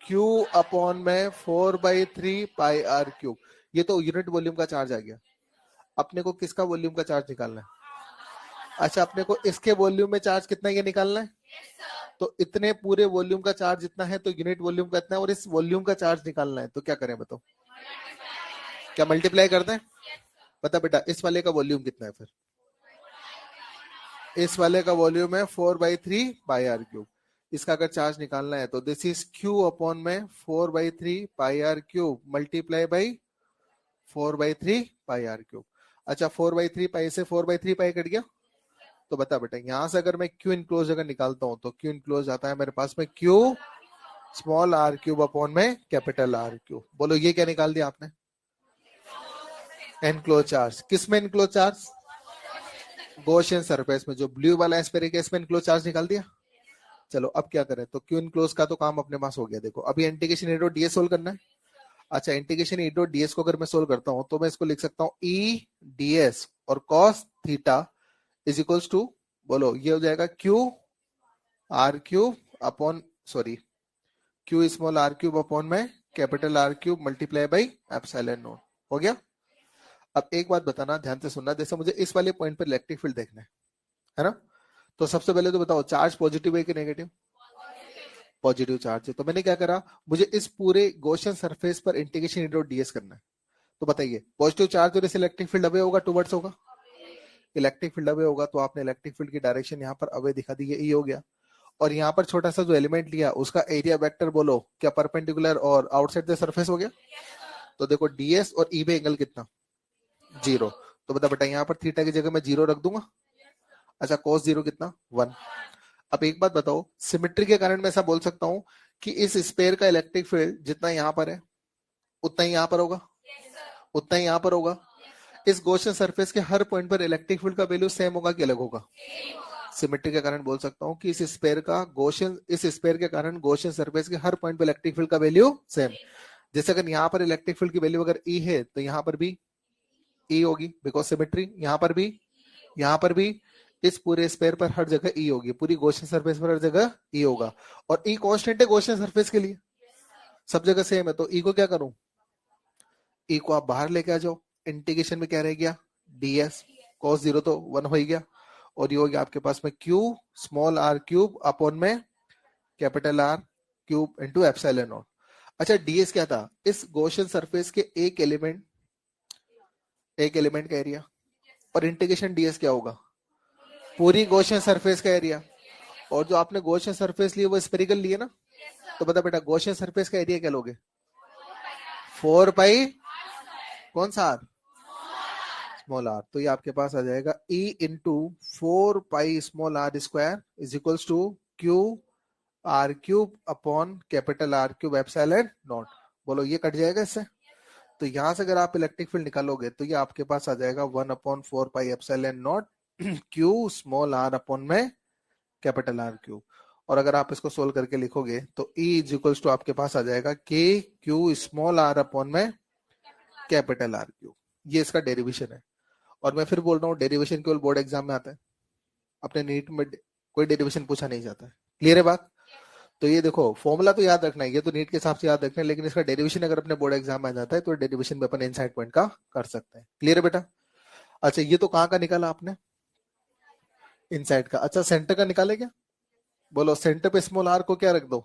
Speaker 1: क्यू अपॉन में 4/3 पाई आर क्यूब। ये तो यूनिट वॉल्यूम का चार्ज आ गया। अपने को किसका वॉल्यूम का चार्ज निकालना है? अच्छा अपने को इसके वॉल्यूम में चार्ज कितना ये निकालना है। तो इतने पूरे वॉल्यूम का चार्ज इतना है तो यूनिट वॉल्यूम का इतना है, और इस वॉल्यूम का चार्ज निकालना है। तो क्या करें बताओ? क्या मल्टीप्लाई करते हैं? बता बेटा इस वाले का वॉल्यूम कितना है? फिर इस वाले का वॉल्यूम है 4/3 पाई आर क्यूब। इसका अगर चार्ज निकालना है तो दिस इज क्यू अपॉन में 4/3 pi r cube multiply by 4/3 pi r cube. अच्छा 4/3 पाई से 4/3 पाई कट गया। तो बता बेटा यहां से अगर मैं क्यू इनक्लोज अगर निकालता हूं तो क्यू इनक्लोज आता है मेरे पास में Q small are cube upon में कैपिटल आर क्यूब। बोलो ये क्या निकाल दिया आपने? Enclose charge. किस में इनक्लोज चार्ज? गॉसियन सरफेस में, जो ब्लू वाला स्फेरिक है इसमें इनक्लोज चार्ज निकाल दिया। चलो अब क्या करें? तो क्यू इनक्लोज का तो काम अपने पास हो गया। देखो अभी integration E dot DS solve करना है। अच्छा इंटीग्रेशन ई डॉट डीएस को अगर मैं सोल्व करता हूं तो मैं इसको लिख सकता हूं ई डीएस और cos theta is equals to, बोलो ये हो जाएगा q are cube upon sorry q small are cube upon में capital R cube multiply by epsilon naught. हो गया। अब एक बात बताना, ध्यान से सुनना, जैसे मुझे इस वाले पॉइंट पर इलेक्ट्रिक फील्ड देखना है ना? तो सबसे पहले तो बताओ चार्ज पॉजिटिव है कि नेगेटिव? पॉजिटिव चार्ज है। तो मैंने क्या करा, मुझे इस पूरे गॉसियन सरफेस पर इंटीग्रेशन ई डॉट डीएस करना है। तो बताइए पॉजिटिव चार्ज और इस इलेक्ट्रिक फील्ड अवे होगा, टूवर्ड्स होगा। इलेक्ट्रिक फील्ड अवे होगा तो आपने इलेक्ट्रिक फील्ड की डायरेक्शन यहाँ पर अवे दिखा दी, ये ई हो गया। और यहाँ पर छोटा सा जो एलिमेंट लिया उसका एरिया वेक्टर बोलो क्या परपेंडिकुलर और आउटसाइड द सरफेस हो गया। तो देखो डीएस और ई में एंगल कितना? 0। तो बता बेटा यहाँ पर थीटा की जगह मैं 0 रख दूंगा। अच्छा cos 0 कितना? 1। अब एक बात बताओ, सिमेट्री के कारण मैं ऐसा बोल सकता हूं कि इस स्पेयर का इलेक्ट्रिक फील्ड जितना यहाँ पर है उतना ही यहाँ पर होगा, उतना ही यहाँ पर होगा। इस गॉसियन सरफेस के हर पॉइंट पर इलेक्ट्रिक फील्ड का वैल्यू सेम होगा कि अलग होगा? सिमेट्री के कारण बोल सकता हूँ कि इस स्पेयर के कारण गॉसियन सरफेस के हर पॉइंट पर इलेक्ट्रिक फील्ड का वैल्यू सेम। जैसे अगर यहाँ पर इलेक्ट्रिक फील्ड की वैल्यू अगर ई है तो यहाँ पर भी ई होगी, बिकॉज सिमेट्री। यहाँ पर भी, यहाँ पर भी, इस पूरे स्पेयर पर हर जगह ई होगी, पूरी गॉसियन सरफेस पर हर जगह ई होगा। और ई कांस्टेंट है गॉसियन सरफेस के लिए, सब जगह सेम है। तो ई को क्या करूं, ई को आप बाहर लेके आ जाओ, इंटीग्रेशन में क्या रह गया, ds cos 0 तो 1 हो ही गया, और ये हो गया आपके पास में q small r cube upon में capital R cube into epsilon naught. अच्छा ds क्या था, इस गॉसियन सरफेस के एक एलिमेंट का एरिया, और इंटीग्रेशन ds क्या होगा, पूरी गॉसियन सरफेस का एरिया। और जो आपने गॉसियन सरफेस लिए वो स्फेरिकल लिए ना, तो बता बेटा गॉसियन सरफेस का एरिया क्या लोगे, 4 पाई कौन सा r, स्मॉल आर। तो ये आपके पास आ जाएगा E into 4 pi small r square is equals to Q are cube upon capital R cube epsilon naught. बोलो ये कट जाएगा इससे। तो यहां से अगर आप इलेक्ट्रिक फील्ड निकालोगे तो ये आपके पास आ जाएगा 1/4 pi epsilon not Q small r upon में कैपिटल R क्यूब। और अगर आप इसको सोल्व करके लिखोगे तो E इज इक्वल्स टू आपके पास आ जाएगा के क्यू स्मॉल r अपॉन में कैपिटल R क्यूब। ये इसका डेरिवेशन है। और मैं फिर बोल रहा हूँ डेरिवेशन केवल बोर्ड एग्जाम में आता है, अपने नीट में कोई डेरिवेशन पूछा नहीं जाता है। क्लियर है बात? तो ये देखो फॉर्मूला तो याद रखना है, ये तो नीट के हिसाब से याद रखना है, लेकिन इसका डेरिवेशन अगर अपने बोर्ड एग्जाम में आ जाता है तो डेरिवेशन में अपन इनसाइड पॉइंट का कर सकते हैं। क्लियर है बेटा? अच्छा ये तो कहाँ का निकाला आपने, इनसाइड का। अच्छा सेंटर का निकाले क्या, बोलो सेंटर पे स्मॉल आर को क्या रख दो।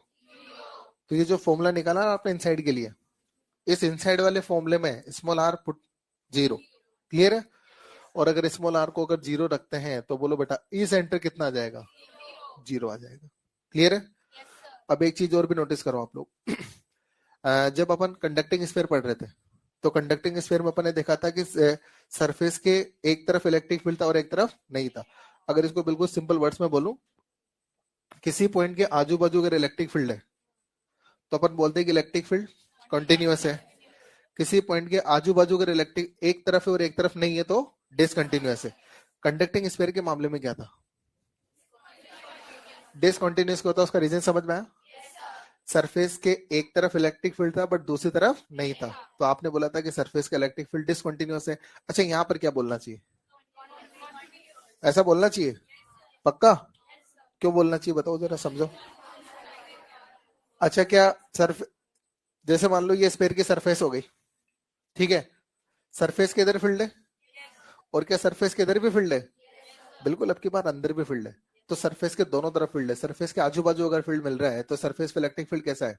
Speaker 1: तो ये जो फॉर्मूला निकाला ना आपने इनसाइड के लिए, इस इनसाइड वाले फॉर्मूले में स्मॉल आर पुट 0। क्लियर है? और अगर स्मॉल आर को अगर 0 रखते हैं तो बोलो बेटा ई सेंटर कितना आ जाएगा, 0 आ जाएगा। क्लियर है? अब एक चीज और भी नोटिस करो आप लोग। जब अपन कंडक्टिंग स्फीयर पढ़ रहे थे तो कंडक्टिंग स्फीयर में अपन ने देखा था कि सरफेस के एक तरफ इलेक्ट्रिक फील्ड था और एक तरफ नहीं था। अगर इसको बिल्कुल सिंपल वर्ड्स में बोलूं, किसी पॉइंट के आजू बाजू अगर इलेक्ट्रिक फील्ड है तो अपन बोलते हैं कि इलेक्ट्रिक फील्ड कंटिन्यूअस है। किसी पॉइंट के आजू बाजू अगर इलेक्ट्रिक एक तरफ है और एक तरफ नहीं है तो डिसकंटिन्यूअस है। कंडक्टिंग स्फीयर के मामले में क्या था, डिसकंटिन्यूअस होता है। उसका रीजन समझ में आया, सरफेस के एक तरफ इलेक्ट्रिक फील्ड था बट दूसरी तरफ नहीं था, तो आपने बोला था कि सरफेस का इलेक्ट्रिक फील्ड डिसकंटिन्यूअस है। अच्छा यहाँ पर क्या बोलना चाहिए, ऐसा बोलना चाहिए पक्का, क्यों बोलना चाहिए बताओ जरा समझो। अच्छा क्या सर्फ जैसे मान लो ये स्फीयर की सरफेस हो गई, ठीक है, सरफेस के इधर फील्ड है और क्या सरफेस के इधर भी फील्ड है, बिल्कुल अब की बार अंदर भी फील्ड है। तो सरफेस के दोनों तरफ फील्ड है, सरफेस के आजू बाजू अगर फील्ड मिल रहा है तो सरफेस पे इलेक्ट्रिक फील्ड कैसा है,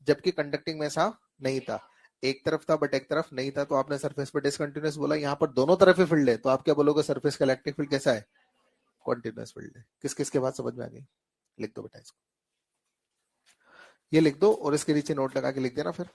Speaker 1: जबकि कंडक्टिंग में ऐसा नहीं था, एक तरफ था बट एक तरफ नहीं था, तो आपने सरफेस पे डिसकंटिन्यूअस बोला। यहाँ पर दोनों तरफ ही फील्ड है तो आप क्या बोलोगे, सरफेस का इलेक्ट्रिक फील्ड कैसा है, कॉन्टिन्यूअस फील्ड है। किस किस के बाद समझ में आ गई, लिख दो बेटा इसको, ये लिख दो और इसके नीचे नोट लगा के लिख देना फिर।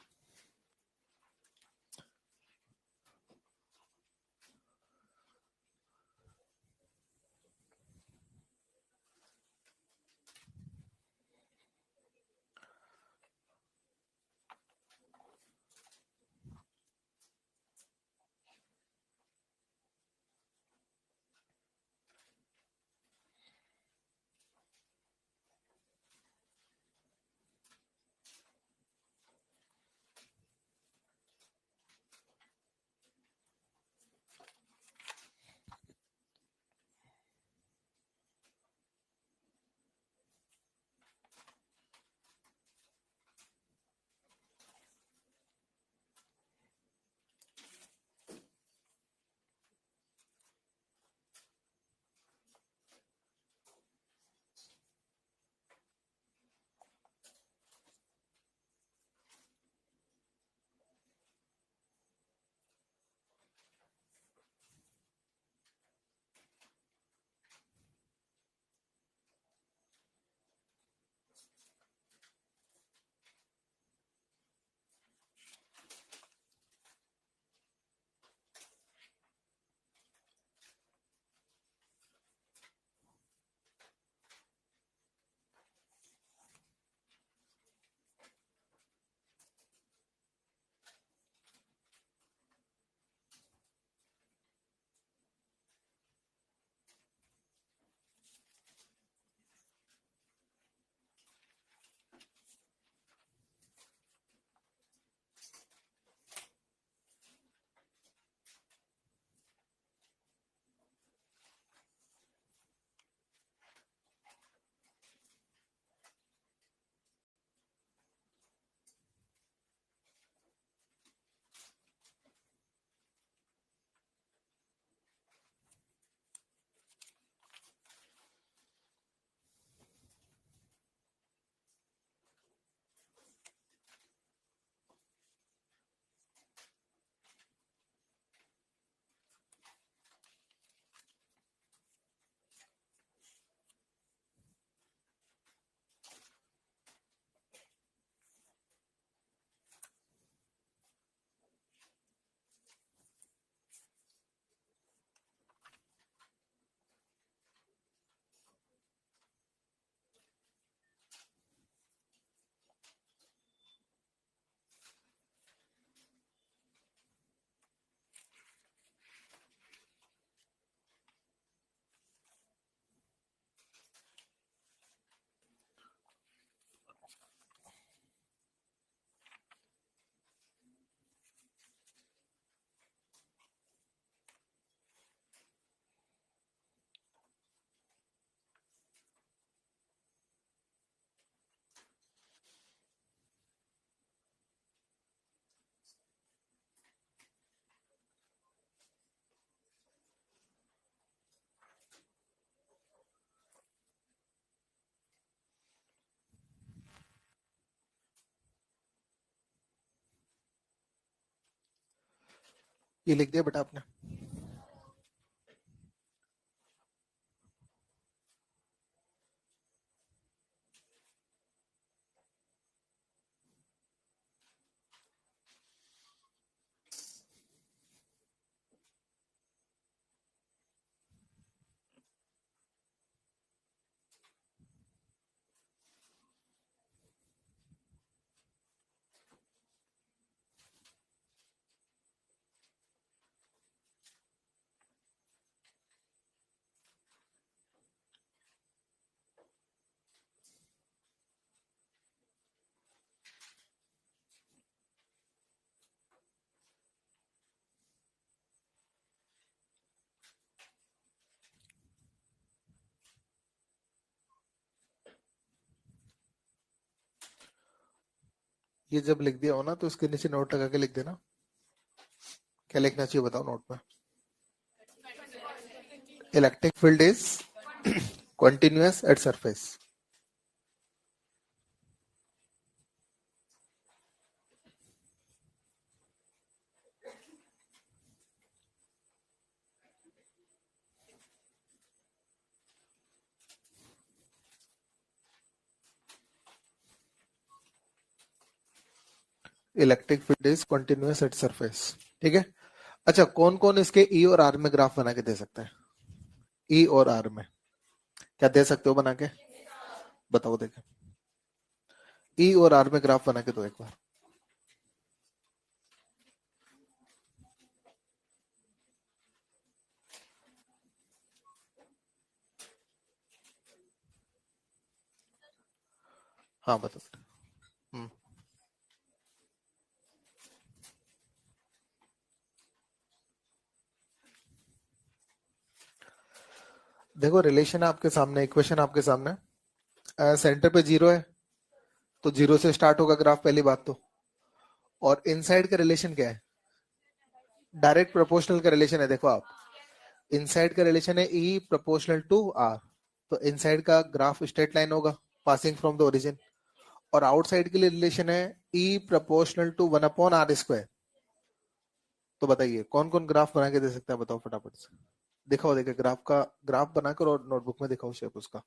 Speaker 1: ये लिख दिया बेटा आपने। ये जब लिख दिया हो ना तो इसके नीचे नोट लगा के लिख देना। क्या लिखना चाहिए बताओ नोट में? Electric field is continuous at surface. Electric field is continuous at surface. ठीक है। अच्छा, कौन कौन इसके ई और आर में ग्राफ बना के दे सकता है? ई और आर में क्या दे सकते हो बना के? बताओ देखे। ई और आर में ग्राफ बना के दो एक बार। हाँ बताओ। हम्म, देखो रिलेशन आपके सामने, इक्वेशन आपके सामने। सेंटर पे जीरो है तो जीरो से स्टार्ट होगा ग्राफ, पहली बात तो। और इनसाइड का रिलेशन क्या है? डायरेक्ट प्रोपोर्शनल का रिलेशन है। देखो आप, इनसाइड का रिलेशन है ई प्रोपोर्शनल टू आर। तो इनसाइड का ग्राफ स्ट्रेट लाइन होगा पासिंग फ्रॉम द ओरिजिन। और आउटसाइड के लिए रिलेशन है E proportional to one upon are square. तो बताइए कौन कौन ग्राफ बना के दे सकता है? बताओ फटाफट से। दिखाओ, देखिए ग्राफ का, ग्राफ बनाकर और नोटबुक में दिखाओ शेप उसका।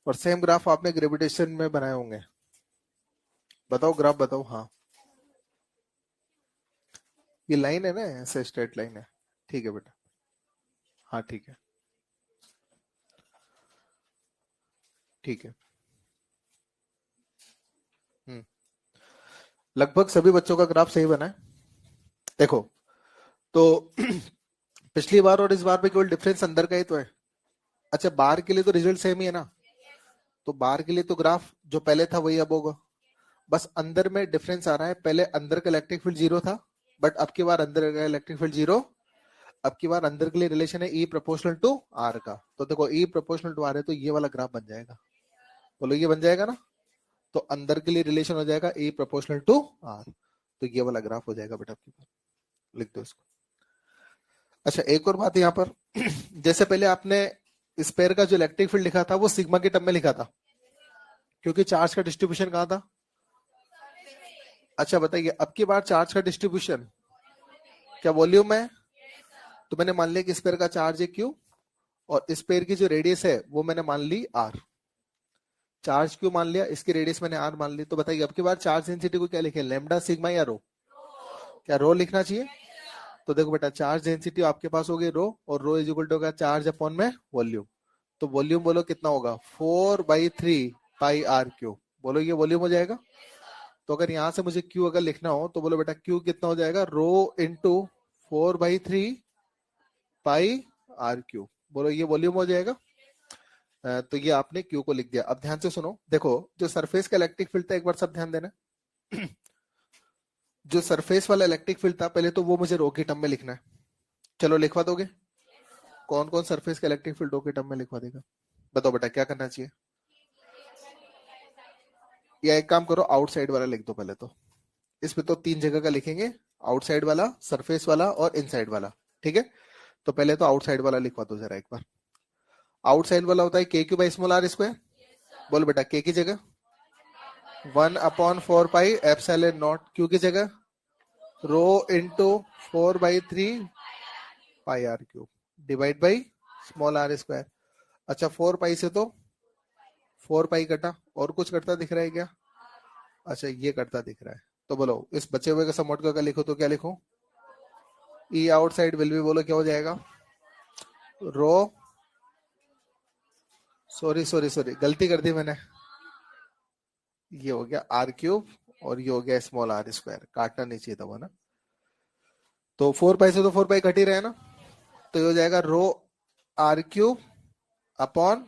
Speaker 1: और सेम ग्राफ आपने ग्रेविटेशन में बनाए होंगे। बताओ ग्राफ बताओ। हाँ, ये लाइन है ना, ऐसे स्ट्रेट लाइन है। ठीक है बेटा। हाँ ठीक है। ठीक है। हम्म, लगभग सभी बच्चों का ग्राफ सही बना है। देखो तो पिछली बार और इस बार में केवल डिफरेंस अंदर का ही तो है। अच्छा, बार के लिए तो रिजल्ट सेम ही है ना। तो बार के लिए तो ग्राफ जो पहले था वही अब होगा। बस अंदर में डिफरेंस आ रहा है। पहले अंदर का इलेक्ट्रिक फील्ड जीरो था, बट अब की बार अंदर का इलेक्ट्रिक फील्ड जीरो। अब की बार अंदर के लिए रिलेशन है ई प्रोपोर्शनल टू आर का। तो देखो ई प्रोपोर्शनल टू आर है तो ये वाला ग्राफ बन जाएगा। बोलो ये बन जाएगा ना। तो अंदर के लिए रिलेशन हो जाएगा ई प्रोपोर्शनल टू आर। तो ये वाला ग्राफ हो जाएगा बेटा आपके पास। लिख दो इसको। अच्छा, एक और बात यहाँ पर जैसे पहले आपने स्पेयर का जो इलेक्ट्रिक फील्ड लिखा था वो सिग्मा के टर्म में लिखा था, क्योंकि चार्ज का डिस्ट्रीब्यूशन कहाँ था? अच्छा बताइए, अब की बार चार्ज का डिस्ट्रीब्यूशन क्या वॉल्यूम है? तो मैंने मान लिया कि स्पेयर का चार्ज है क्यू, और स्पेयर की जो रेडियस है वो मैंने मान ली आर। चार्ज क्यू मान लिया, इसकी रेडियस मैंने आर मान ली। तो बताइए अब की बार चार्ज डेंसिटी को क्या लिखे, लेमडा सिग्मा या रो? क्या रो लिखना चाहिए? तो देखो बेटा, चार्ज डेंसिटी आपके पास होगी रो, और रो इज इक्वल टू होगा चार्ज अपॉन में वॉल्यूम। तो वॉल्यूम बोलो कितना होगा, 4/3 पाई आर क्यू। बोलो ये वॉल्यूम हो जाएगा। तो अगर यहां से मुझे क्यू अगर लिखना हो तो बोलो बेटा क्यू कितना हो जाएगा, रो इंटू 4/3 पाई आर क्यू। बोलो ये वॉल्यूम हो जाएगा। तो ये आपने क्यू को लिख दिया। अब ध्यान से सुनो, देखो जो सरफेस का इलेक्ट्रिक फील्ड था, एक बार सब ध्यान देना। जो सरफेस वाला इलेक्ट्रिक फील्ड था पहले तो वो मुझे रो के टर्म में लिखना है। चलो लिखवा दोगे? कौन कौन सरफेस का इलेक्ट्रिक फील्ड रो के टर्म में लिखवा देगा? बताओ बेटा क्या करना चाहिए? या एक काम करो, आउटसाइड वाला लिख दो पहले तो। इसमें तो तीन जगह का लिखेंगे, आउटसाइड वाला, सरफेस वाला और इनसाइड वाला। ठीक है। तो पहले तो आउटसाइड वाला लिखवा दो जरा एक बार। आउटसाइड वाला होता है K Q by small are square. बोलो बेटा के की जगह 1/4 पाई एप्सिलॉन नॉट, क्यू की जगह rho into 4/3 pi r cube divide by small are square. अच्छा 4 पाई से तो 4 पाई कटा, और कुछ कटता दिख रहा है क्या? अच्छा ये कटता दिख रहा है। तो बोलो इस बचे हुए का समोट का लिखो तो क्या लिखो? ई आउटसाइड विल बी, बोलो क्या हो जाएगा? रो, सॉरी सॉरी सॉरी गलती कर दी मैंने, ये हो गया आर क्यूब और ये हो गया स्मॉल आर स्क्वायर, काटना नहीं चाहिए था वो ना। तो 4 पाई से तो 4 पाई कट ही रहे ना, तो ये हो जाएगा rho r cube upon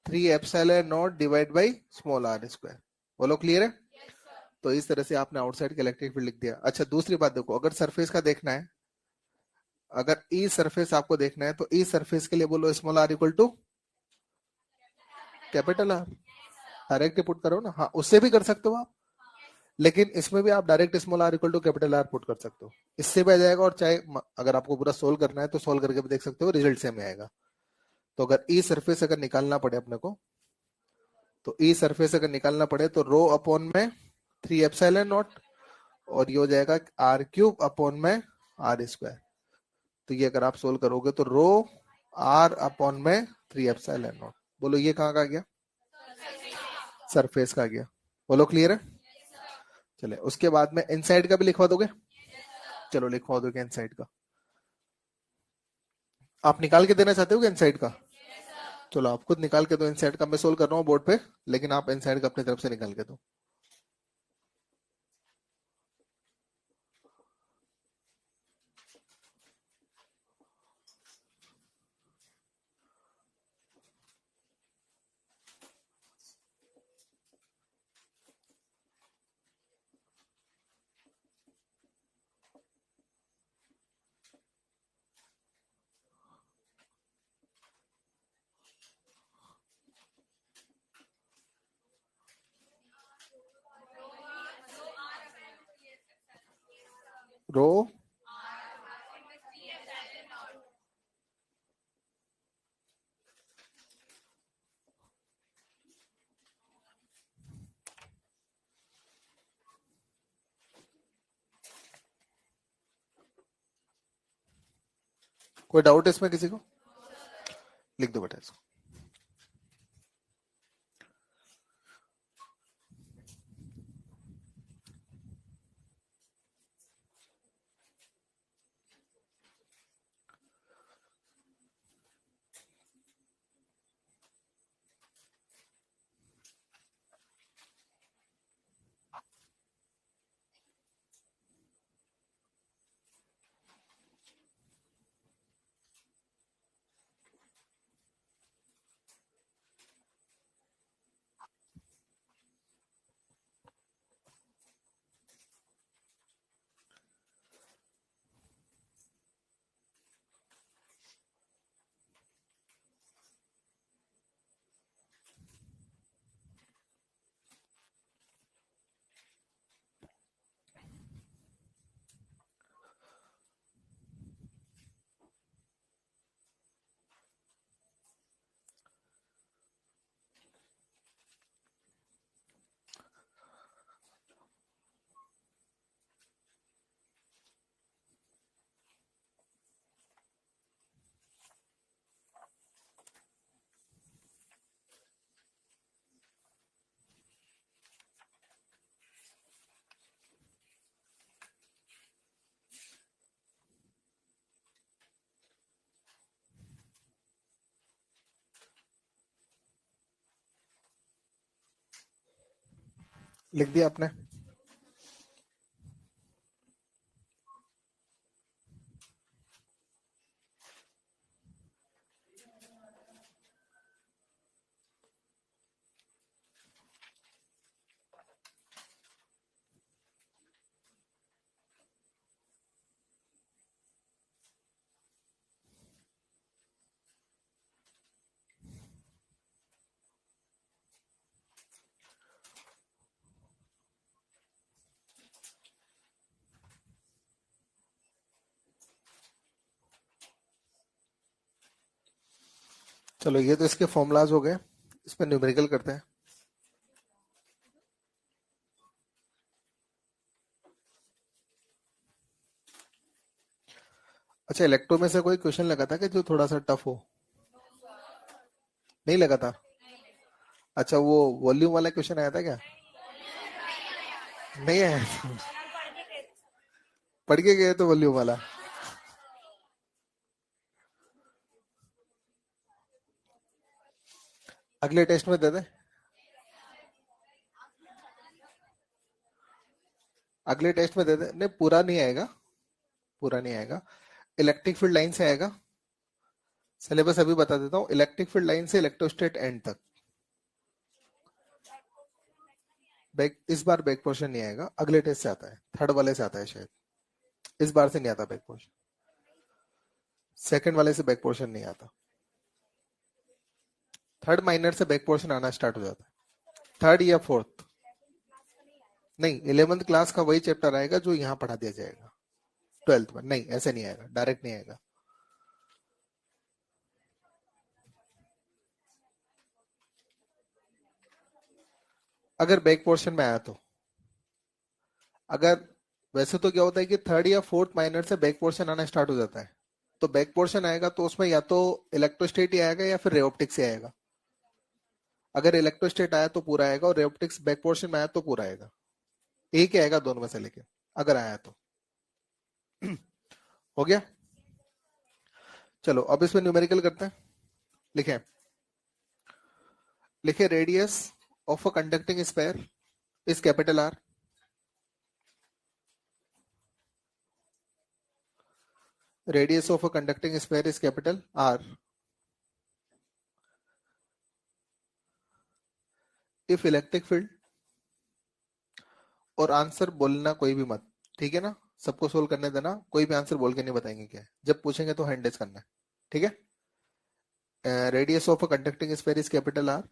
Speaker 1: 3 epsilon naught divide by small are square. बोलो क्लियर है? तो इस तरह से आपने आउटसाइड का इलेक्ट्रिक फील्ड लिख दिया। अच्छा दूसरी बात देखो, अगर सरफेस का देखना है, अगर ई सरफेस आपको देखना है तो ई सरफेस के लिए बोलो small are equal to capital R. Direct put करो ना, हाँ उससे भी कर सकते हो आप, लेकिन इसमें भी आप direct small are equal to capital R put कर सकते हो, इससे भी आ जाएगा। और चाहे अगर आपको पूरा सोल्व करना है तो सोल्व करके भी देख सकते हो, रिजल्ट सेम आएगा। तो अगर ई सरफेस अगर निकालना पड़े अपने को, तो ई सरफेस अगर निकालना पड़े तो रो अपॉन में 3 एप्सिलॉन नॉट, और ये हो जाएगा आर क्यूब अपॉन में आर स्क्वायर। तो ये अगर आप सोल्व करोगे तो रो आर अपॉन में 3 एप्सिलॉन नॉट। बोलो ये कहाँ का गया? सरफेस का गया। बोलो क्लियर है? चले उसके बाद में इनसाइड का भी लिखवा दोगे? चलो लिखवा दोगे इनसाइड का। आप निकाल के देना चाहते हो इनसाइड का? चलो आप खुद निकाल के दो इनसाइड का, मैं सोल्व कर रहा हूँ बोर्ड पे, लेकिन आप इनसाइड का अपनी तरफ से निकाल के दो। रो कोई डाउट है इसमें किसी को? लिख दो बेटा इसको। लिख दिया आपने? चलो ये तो इसके फॉर्मूलाज हो गए, इस पर न्यूमेरिकल करते हैं। अच्छा, इलेक्ट्रो में से कोई क्वेश्चन लगा था कि जो थोड़ा सा टफ हो? नहीं लगा था? अच्छा, वो वॉल्यूम वाला क्वेश्चन आया था क्या? नहीं आया था? पढ़ के गए तो वॉल्यूम वाला? अगले टेस्ट में दे दे। अगले टेस्ट में दे दे। नहीं, पूरा नहीं आएगा। पूरा नहीं आएगा। इलेक्ट्रिक फील्ड लाइन से आएगा। सिलेबस अभी बता देता हूँ। इलेक्ट्रिक फील्ड लाइन से इलेक्ट्रोस्टेट एंड तक। बैक इस बार बैक पोर्शन नहीं आएगा, अगले टेस्ट से आता है, थर्ड वाले से आता है शायद। इस बार से नहीं आता बैक पोर्शन। सेकंड वाले से बैक पोर्शन नहीं आता। थर्ड माइनर से बैक पोर्शन आना स्टार्ट हो जाता है, थर्ड या फोर्थ। नहीं, 11th क्लास का वही चैप्टर आएगा जो यहाँ पढ़ा दिया जाएगा 12th में। नहीं, ऐसे नहीं आएगा, डायरेक्ट नहीं आएगा। अगर बैक पोर्शन में आया तो। अगर वैसे तो क्या होता है कि थर्ड या फोर्थ माइनर से बैक पोर्शन आना स्टार्ट हो जाता है, तो बैक पोर्शन आएगा तो उसमें या तो इलेक्ट्रोस्टेट ही आएगा या फिर रेऑप्टिक्स ही आएगा। अगर इलेक्ट्रोस्टेट आया तो पूरा आएगा, और रेऑप्टिक्स बैक पोर्शन में आया तो पूरा आएगा। एक ही आएगा दोनों में से, लेकिन अगर आया तो। हो गया। चलो अब इसमें न्यूमेरिकल करते हैं। लिखे। लिखे, radius of a conducting sphere is capital are. Radius of a conducting sphere is capital R. If electric field, और आंसर बोलना कोई भी मत, ठीक है ना? सबको सोल्व करने देना, कोई भी आंसर बोल के नहीं बताएंगे क्या है। जब पूछेंगे तो हैंड रेज करना है, ठीक है? Radius of a conducting sphere is capital R.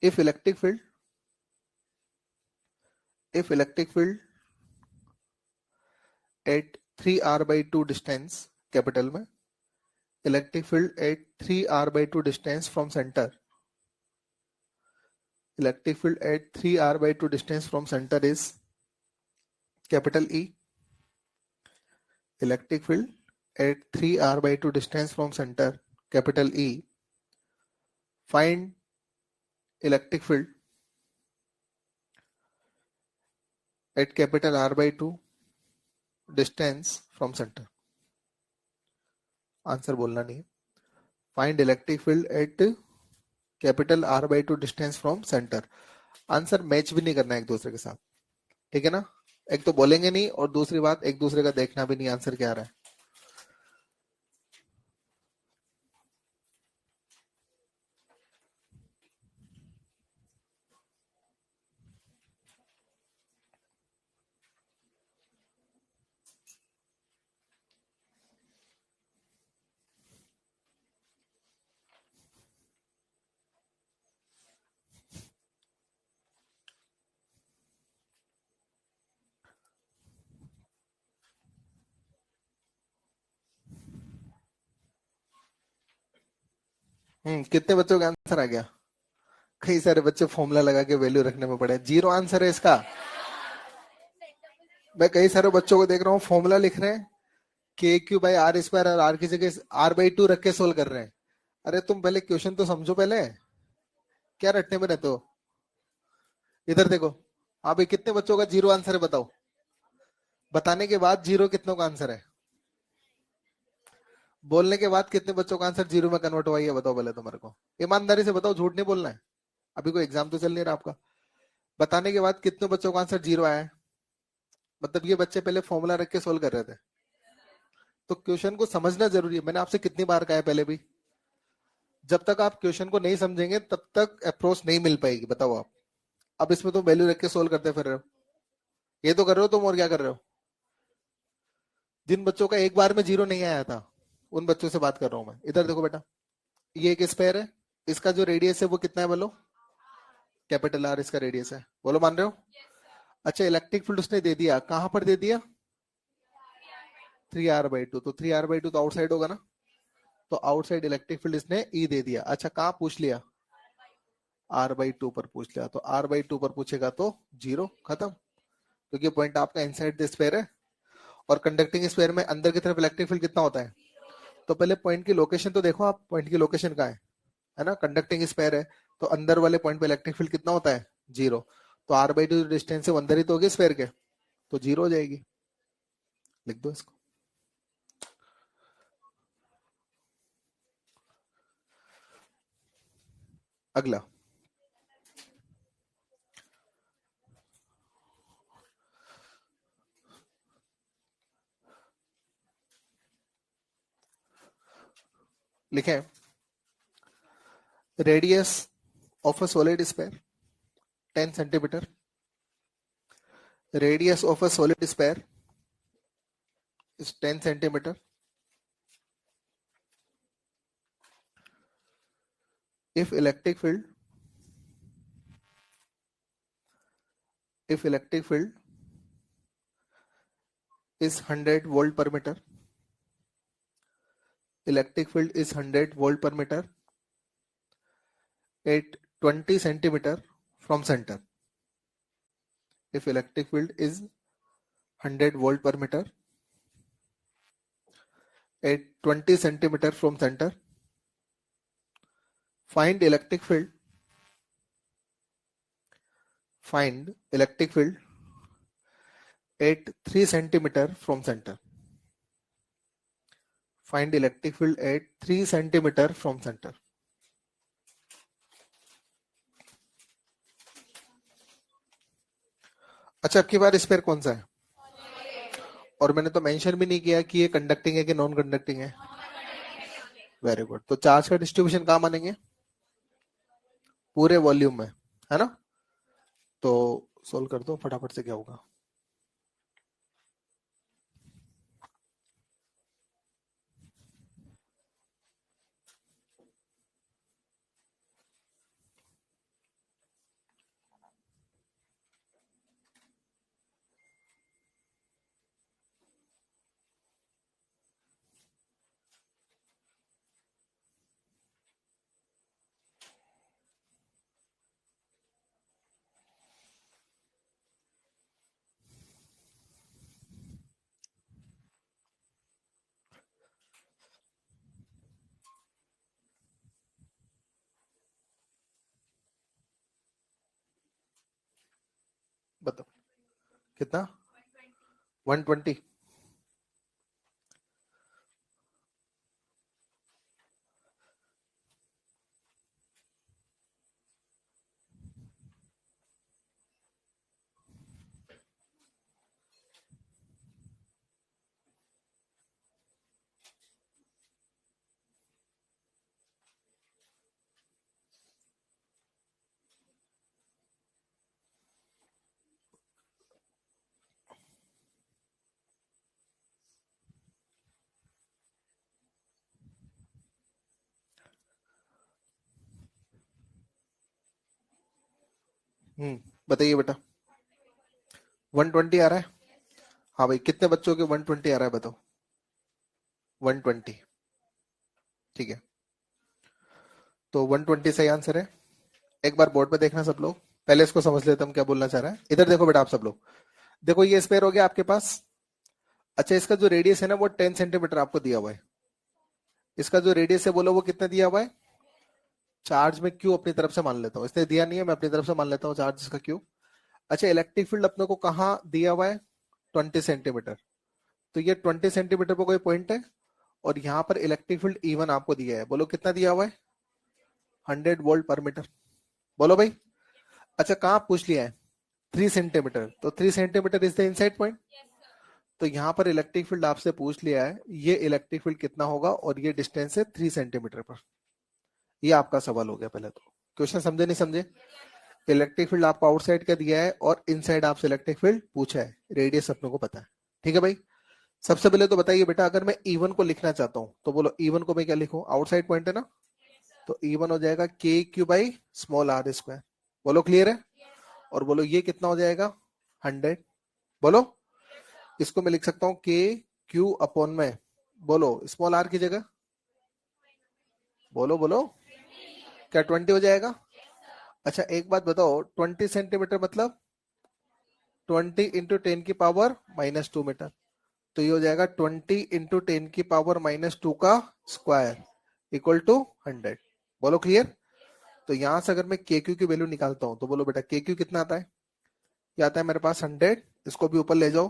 Speaker 1: If electric field, if electric field at 3r/2 distance, capital में, electric field at 3r/2 distance from centre, electric field at 3r/2 distance from center is capital E. Electric field at 3r/2 distance from center, capital E. Find electric field at capital R/2 distance from center. Answer बोलना नहीं है। Find electric field at capital R/2 distance from center. Answer match भी नहीं करना एक दूसरे के साथ, ठीक है ना? एक तो बोलेंगे नहीं, और दूसरी बात एक दूसरे का देखना भी नहीं आंसर क्या आ रहा है। कितने बच्चों का आंसर आ गया? कई सारे बच्चे फॉर्मूला लगा के वैल्यू रखने में पड़े। जीरो आंसर है इसका। मैं कई सारे बच्चों को देख रहा हूँ फॉर्मूला लिख रहे हैं, KQ/R² और R की जगह R/2 रख के सोल्व कर रहे हैं। अरे तुम पहले क्वेश्चन तो समझो पहले, क्या रटने में रहते हो? इधर देखो। हाँ भाई, कितने बच्चों का जीरो आंसर है बताओ? बताने के बाद जीरो कितनों का आंसर है? बोलने के बाद कितने बच्चों का आंसर जीरो में कन्वर्ट हुआ है बताओ पहले तो मेरे को। ईमानदारी से बताओ, झूठ नहीं बोलना है। अभी कोई एग्जाम तो चल नहीं रहा आपका। बताने के बाद कितने बच्चों का आंसर जीरो आया है? मतलब ये बच्चे पहले फॉर्मूला रख के सोल्व कर रहे थे। तो क्वेश्चन को समझना जरूरी है। मैंने आपसे कितनी बार कहा है पहले भी, जब तक आप क्वेश्चन को नहीं समझेंगे तब तक अप्रोच नहीं मिल पाएगी। बताओ आप। अब इसमें तो वैल्यू रख के सोल्व करते फिर रहे हो। ये तो कर रहे हो तुम, और क्या कर रहे हो? जिन बच्चों का एक बार में जीरो नहीं आया था, उन बच्चों से बात कर रहा हूं मैं। इधर देखो बेटा, ये एक स्पेयर है, इसका जो रेडियस है वो कितना है बोलो? कैपिटल आर इसका रेडियस है, बोलो मान रहे हो? अच्छा, इलेक्ट्रिक फील्ड उसने दे दिया, कहां पर दे दिया? 3r/2। तो 3r/2 तो आउटसाइड होगा ना, तो आउटसाइड इलेक्ट्रिक फील्ड इसने ई दे दिया। अच्छा, कहां पूछ लिया? r/2 पर पूछ लिया। तो r/2 पर पूछेगा तो जीरो, खत्म। क्योंकि पॉइंट आपका इनसाइड द स्फीयर है। और कंडक्टिंग स्फीयर में अंदर की तरफ इलेक्ट्रिक फील्ड कितना होता है? तो पहले पॉइंट की लोकेशन तो देखो आप, पॉइंट की लोकेशन कहाँ है ना? कंडक्टिंग स्फीयर है तो अंदर वाले पॉइंट पे इलेक्ट्रिक फील्ड कितना होता है? 0। तो r/2 डिस्टेंस है वो अंदर ही तो होगी स्फीयर के, तो 0 हो जाएगी। लिख दो इसको। अगला, लिखें radius of a solid sphere 10 centimetre. Radius of a solid sphere is 10 centimeter. If electric field is 100 volt per meter, electric field is 100 volt per meter at 20 centimeter from center. If electric field is 100 volt per meter at 20 centimeter from center, find electric field at 3 centimeter from center. Find electric field at 3 centimeter from center. अच्छा, अब की बार स्फीयर कौन सा है? और मैंने तो मेंशन भी नहीं किया कि ये कंडक्टिंग है कि नॉन कंडक्टिंग है। Very good. तो चार्ज का डिस्ट्रीब्यूशन कहाँ मानेंगे? पूरे वॉल्यूम में, है ना? तो सोल्व कर दो फटाफट से, क्या होगा? बताओ कितना? 120। बताइए बेटा, 120 आ रहा है? हाँ भाई, कितने बच्चों के 120 आ रहा है बताओ? 120। ठीक है, तो 120 सही आंसर है। एक बार बोर्ड पे देखना सब लोग, पहले इसको समझ लेते हम क्या बोलना चाह रहा है। इधर देखो बेटा आप सब लोग, देखो ये स्पेयर हो गया आपके पास। अच्छा, इसका जो रेडियस है ना वो 10 सेंटीमीटर आपको दिया हुआ है। इसका जो रेडियस है बोलो वो कितना दिया हुआ है? चार्ज में क्यू अपनी तरफ से मान लेता हूँ, इसने दिया नहीं है, मैं अपनी तरफ से मान लेता हूँ चार्ज इसका क्यू। अच्छा, इलेक्ट्रिक फील्ड अपने को कहाँ दिया हुआ है? 20 सेंटीमीटर। तो ये 20 सेंटीमीटर पर कोई पॉइंट है, और यहाँ पर इलेक्ट्रिक फील्ड E1 आपको दिया है, बोलो कितना दिया हुआ है? 100 वोल्ट पर मीटर। बोलो भाई। अच्छा, कहाँ पूछ लिया है? 3 सेंटीमीटर। तो 3 centimetre is the inside point. तो यहाँ पर इलेक्ट्रिक फील्ड आपसे पूछ लिया है, ये इलेक्ट्रिक फील्ड कितना होगा, और ये डिस्टेंस है 3 सेंटीमीटर पर। ये आपका सवाल हो गया। पहले तो क्वेश्चन समझे नहीं समझे? इलेक्ट्रिक फील्ड आपको आउटसाइड का दिया है और इनसाइड आपसे इलेक्ट्रिक फील्ड पूछा है, रेडियस अपने को पता है। ठीक है भाई। सबसे पहले तो बताइए बेटा, अगर मैं E1 को लिखना चाहता हूं तो बोलो E1 को मैं क्या लिखूं? आउटसाइड पॉइंट है ना, तो E1 हो जाएगा KQ/r²। बोलो क्लियर है? और बोलो ये कितना हो जाएगा? 100। बोलो, इसको मैं लिख सकता हूँ KQ में, बोलो स्मॉल r की जगह, बोलो बोलो, क्या 20 हो जाएगा? अच्छा एक बात बताओ, 20 सेंटीमीटर मतलब 20 × 10⁻⁻2 मीटर। तो ये हो जाएगा 20 इंटू 10⁻⁻² का स्क्वायर इक्वल टू 100। बोलो क्लियर। तो यहां से अगर मैं के क्यू की वैल्यू निकालता हूं तो बोलो बेटा के क्यू कितना आता है। क्या आता है मेरे पास 100, इसको भी ऊपर ले जाओ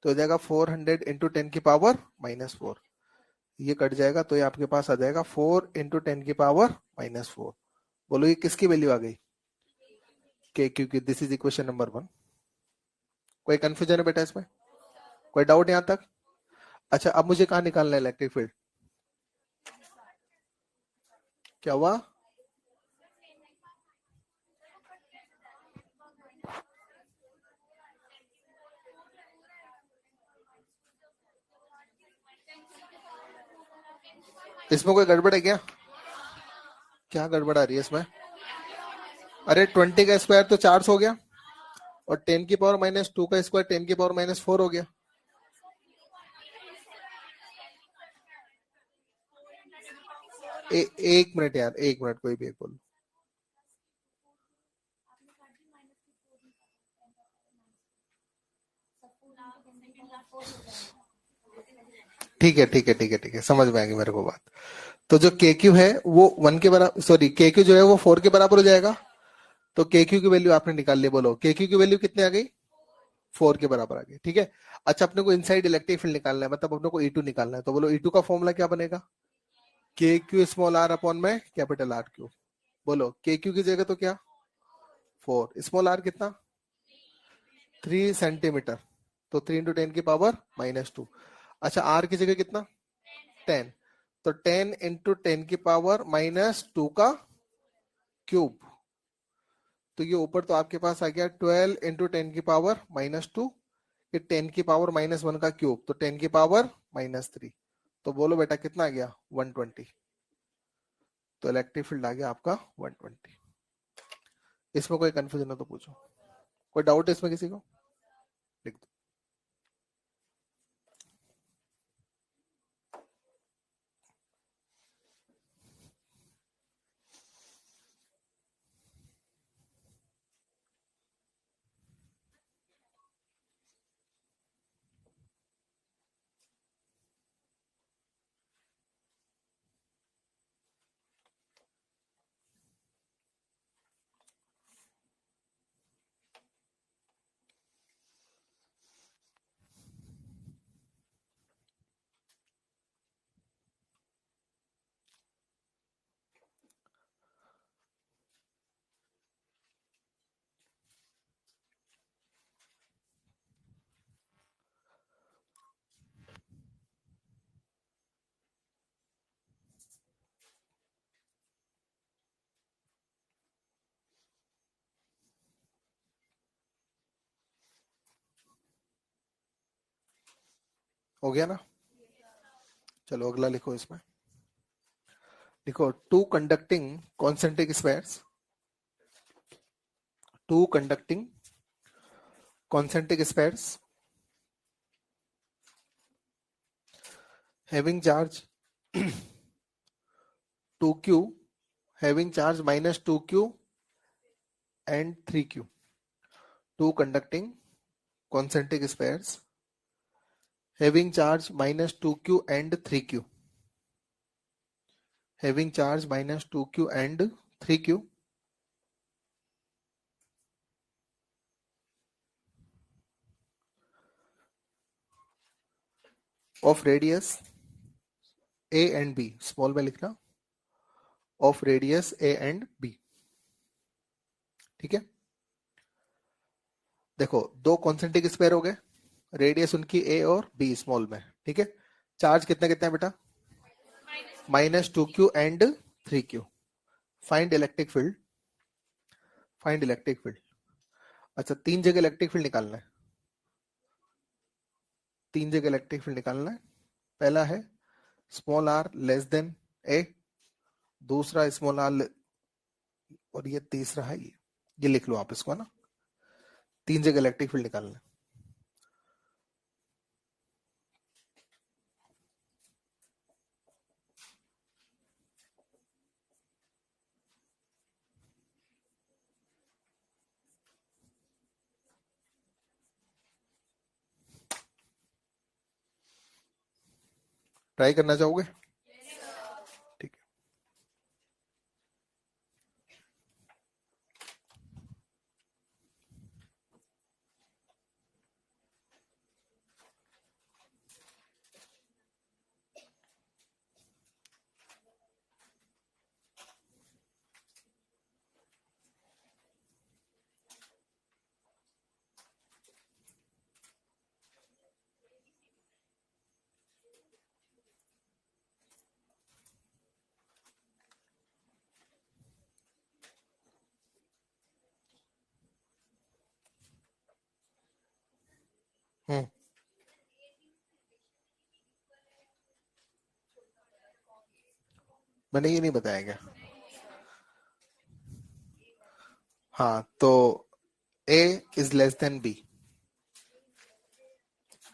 Speaker 1: तो हो जाएगा 400 इंटू 10⁻⁻4। ये कट जाएगा तो ये आपके पास आ जाएगा 4 इंटू 10⁻⁻4। बोलो ये किसकी वैल्यू आ गई, के क्यू की। This is equation number 1। कोई कंफ्यूजन है बेटा इसमें, कोई डाउट यहां तक। अच्छा अब मुझे कहां निकालना है इलेक्ट्रिक फील्ड, क्या हुआ। इसमें कोई गड़बड़ है क्या, क्या गड़बड़ आ रही है इसमें। अरे 20 का स्क्वायर तो 400 हो गया और 10⁻⁻² का स्क्वायर 10⁻⁻4 हो गया। एक मिनट यार, एक मिनट, कोई भी एक बोलो। ठीक है ठीक है ठीक है ठीक है, समझ में आ गई मेरे को बात। तो जो के क्यू है वो 1 के बराबर, सॉरी के क्यू जो है वो 4 के बराबर हो जाएगा। तो के क्यू की वैल्यू आपने निकाल ली, बोलो के क्यू की वैल्यू कितनी आ गई, 4 के बराबर आ गई। ठीक है। अच्छा अपने को इनसाइड इलेक्ट्रिक फील्ड निकालना है, मतलब अपने को E2 निकालना है। तो बोलो E2 का फॉर्मूला क्या बनेगा, के क्यू स्मॉल आर अपॉन में कैपिटल आर क्यू। बोलो के क्यू की जगह तो क्या 4, स्मॉल आर कितना 3 सेंटीमीटर, तो 3 इंटू 10⁻⁻²। अच्छा आर की जगह कितना 10, तो 10 इंटू 10⁻⁻² का क्यूब। तो ये ऊपर तो आपके पास आ गया 12 इंटू 10⁻⁻², ये 10⁻⁻1 का क्यूब, तो 10⁻⁻3। तो बोलो बेटा कितना आ गया 120। तो इलेक्ट्रिक फील्ड आ गया आपका 120। इसमें कोई कंफ्यूजन हो तो पूछो, कोई डाउट है इसमें किसी को, लिख दो। हो गया ना। चलो अगला लिखो, इसमें लिखो two conducting concentric spheres, two conducting concentric spheres having charge 2q, having charge minus 2q and 3q. Two conducting concentric spheres having charge minus 2q and 3q, having charge minus 2q and 3q of radius a and b, small में लिखना, of radius a and b। ठीक है। देखो दो कॉन्सेंट्रिक स्फेयर हो गए, रेडियस उनकी ए और बी स्मॉल में। ठीक है। चार्ज कितना कितना है बेटा -2q and 3q। Find electric field, find electric field. अच्छा तीन जगह इलेक्ट्रिक फील्ड निकालना है, तीन जगह इलेक्ट्रिक फील्ड निकालना है। पहला है स्मॉल आर लेस देन ए, दूसरा स्मॉल आर, और ये तीसरा है ये लिख लो आप इसको ना। तीन जगह इलेक्ट्रिक फील्ड निकालना है। ट्राई करना चाहोगे? ठीक है। मैंने ये नहीं बताया क्या? हाँ, तो A is less than B,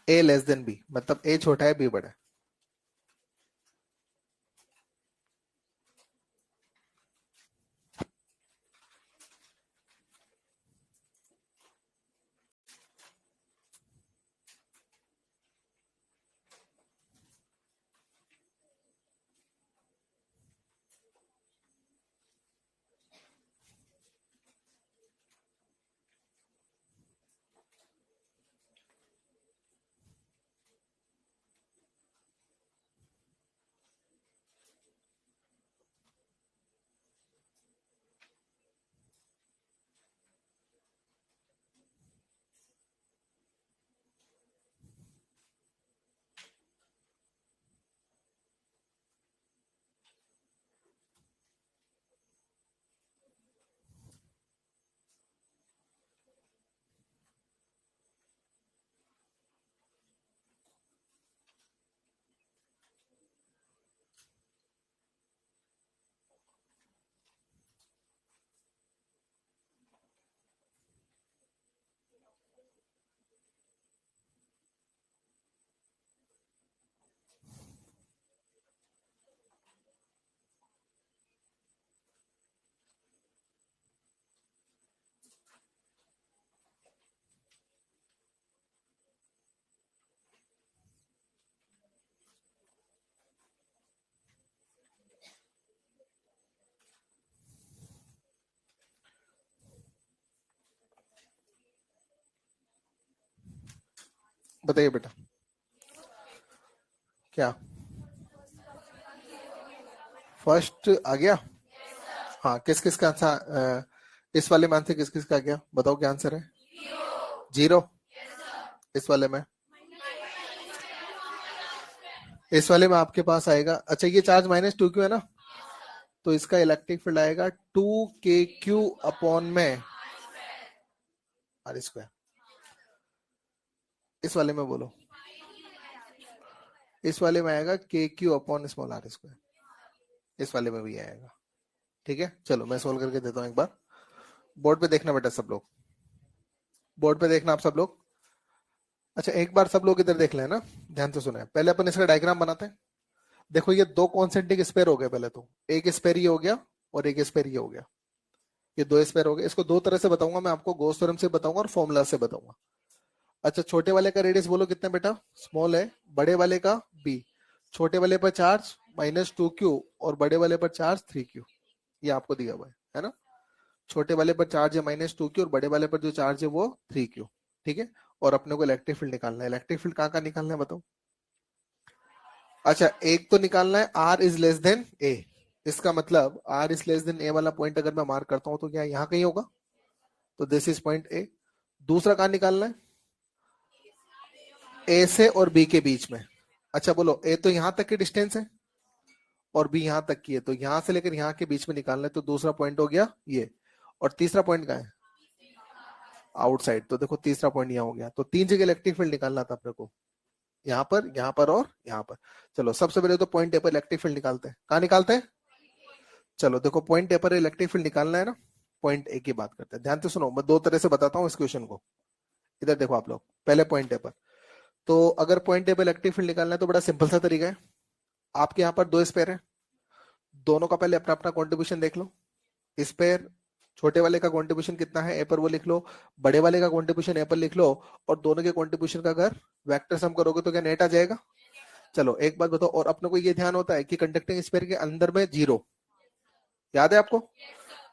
Speaker 1: A less than B मतलब ए छोटा है बी बड़ा है। बताइए बेटा। क्या फर्स्ट आ गया? हाँ, किस किस का आंसर इस वाले में आंसर किस किस का आ गया? बताओ क्या आंसर है? जीरो। इस वाले में, इस वाले में आपके पास आएगा, अच्छा ये चार्ज माइनस टू क्यू है ना, तो इसका इलेक्ट्रिक फील्ड आएगा टू के क्यू अपॉन में आर स्क्वायर। इस वाले में बोलो, इस वाले में आएगा K Q upon small are square. इस वाले में भी आएगा। ठीक है, चलो मैं सोल्व करके देता हूँ एक बार। बोर्ड पे देखना बेटा सब लोग, बोर्ड पे देखना आप सब लोग। अच्छा एक बार सब लोग इधर देख लेना, ध्यान से सुने। पहले अपन इसका डायग्राम बनाते हैं। देखो ये दो कॉन्सेंट्रिक स्पेयर हो गए। पहले तो एक स्पेयर ये हो गया और एक स्पेयर ये हो गया। ये दो स्पेयर हो गए। इसको दो तरह से बताऊंगा मैं आपको, गॉस थ्योरम से बताऊंगा और फॉर्मूला से बताऊंगा। अच्छा छोटे वाले का रेडियस बोलो कितना बेटा? स्मॉल है। बड़े वाले का बी। छोटे वाले पर चार्ज -2q और बड़े वाले पर चार्ज 3q। ये आपको दिया हुआ है ना? छोटे वाले पर चार्ज है -2q और बड़े वाले पर जो चार्ज है वो 3q। ठीक है, और अपने को इलेक्ट्रिक फील्ड निकालना है। इलेक्ट्रिक फील्ड कहाँ का निकालना है बताओ? अच्छा एक तो निकालना है आर इज लेस देन ए। इसका मतलब आर इज लेस देन ए वाला पॉइंट अगर मैं मार्क करता हूं तो क्या यहाँ कहीं होगा? तो दिस इज पॉइंट ए। दूसरा कहाँ निकालना है? ए से और बी के बीच में। अच्छा बोलो, ए तो यहां तक की डिस्टेंस है और बी यहां तक की है, तो यहां से लेकर यहां के बीच में निकालना है। तो दूसरा पॉइंट हो गया ये। और तीसरा पॉइंट कहाँ है? आउटसाइड। तो देखो तीसरा पॉइंट यहाँ हो गया। तो तीन जगह इलेक्ट्रिक फील्ड निकालना था अपने को, यहाँ पर और यहाँ पर। चलो सबसे पहले तो पॉइंट ए पर इलेक्ट्रिक फील्ड निकालते हैं। कहाँ निकालते हैं? चलो देखो पॉइंट ए पर इलेक्ट्रिक फील्ड निकालना है ना, पॉइंट ए की बात करते हैं। ध्यान से सुनो, मैं दो तरह से बताता हूँ इस क्वेश्चन को। इधर देखो आप लोग, पहले पॉइंट ए पर। तो अगर पॉइंट ए पर इलेक्ट्रिक फील्ड निकालना है तो बड़ा सिंपल सा तरीका है। आपके यहाँ पर दो स्पेयर है, दोनों का पहले अपना अपना कॉन्ट्रीब्यूशन देख लो। स्पेयर छोटे वाले का कंट्रीब्यूशन कितना है ए पर वो लिख लो, बड़े वाले का कंट्रीब्यूशन ए पर लिख लो, और दोनों के कंट्रीब्यूशन का अगर वेक्टर सम करोगे तो क्या नेट आ जाएगा? चलो एक बात बताओ, और अपने को ये ध्यान होता है कि कंडक्टिंग स्फीयर के अंदर में जीरो, याद है आपको?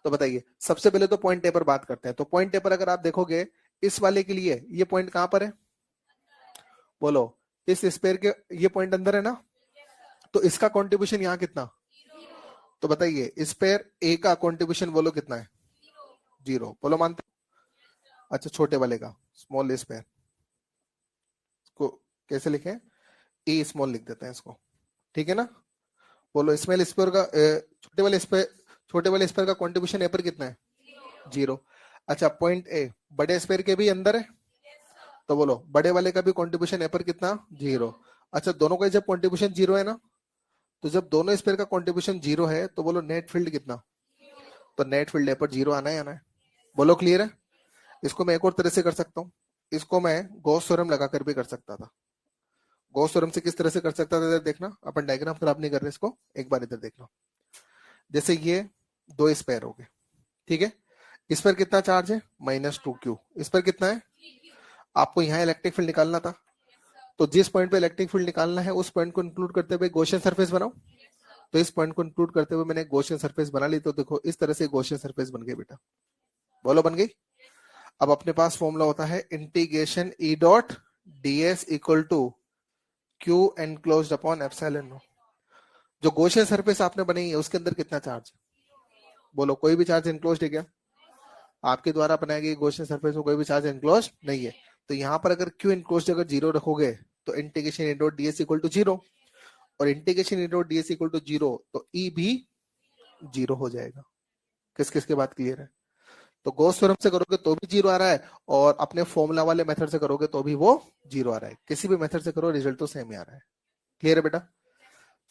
Speaker 1: तो बताइए, सबसे पहले तो पॉइंट ए पर बात करते हैं। तो पॉइंट ए पर अगर आप देखोगे इस वाले के लिए, ये पॉइंट कहां पर है बोलो? इस स्फीयर के ये पॉइंट अंदर है ना, तो इसका कंट्रीब्यूशन यहाँ कितना? तो बताइए स्फीयर ए का कंट्रीब्यूशन बोलो कितना है? जीरो, बोलो मानते? अच्छा छोटे वाले का, स्मॉल स्फीयर को कैसे लिखें? ए स्मॉल लिख देते हैं इसको, ठीक है ना? बोलो स्मॉल स्फीयर का छोटे वाले स्फीयर का कंट्रीब्यूशन ए पर कितना है? जीरो। अच्छा पॉइंट ए बड़े स्फीयर के भी अंदर है, तो बोलो बड़े वाले का भी कंट्रीब्यूशन ए पर कितना? जीरो। अच्छा दोनों का जब कंट्रीब्यूशन जीरो है ना, तो जब दोनों स्फीयर का कंट्रीब्यूशन जीरो है तो बोलो नेट फील्ड कितना? तो नेट फील्ड ए पर जीरो आना है, आना है। बोलो क्लियर है? इसको मैं एक और तरह से कर सकता हूँ, इसको मैं गॉस थ्योरम लगाकर भी कर सकता था। गॉस थ्योरम से किस तरह से कर सकता था, इधर देखना, अपन डायग्राम खराब नहीं कर रहे इसको, एक बार इधर देखना। जैसे ये दो स्पेयर हो गए, ठीक है? इस पर कितना चार्ज है? -2q। इस पर कितना है? आपको यहाँ इलेक्ट्रिक फील्ड निकालना था, तो जिस पॉइंट पे इलेक्ट्रिक फील्ड निकालना है उस पॉइंट को इंक्लूड करते हुए गॉसियन सरफेस बनाओ। तो इस पॉइंट को इंक्लूड करते हुए मैंने गॉसियन सरफेस बना ली, तो देखो इस तरह से गॉसियन सरफेस बन गई बेटा। बोलो बन गई? अब अपने पास फॉर्मूला होता है integration E dot ds equal to Q enclosed upon epsilon naught. जो गॉसियन सरफेस आपने बनाई है उसके अंदर कितना चार्ज? बोलो कोई भी चार्ज एनक्लोज्ड है क्या? आपके द्वारा बनाई गई गॉसियन सरफेस में कोई भी चार्ज एनक्लोज्ड नहीं है। तो यहाँ पर अगर क्यू एनक्लोज्ड अगर जीरो रखोगे तो integration E dot ds equal to zero, और integration E dot ds equal to zero तो ई भी जीरो हो जाएगा। किस किस के बात क्लियर है? तो गॉस थ्योरम से करोगे तो भी जीरो आ रहा है, और अपने फॉर्मूला वाले मेथड से करोगे तो भी वो जीरो आ रहा है। किसी भी मेथड से करो रिजल्ट तो सेम ही आ रहा है। क्लियर है बेटा?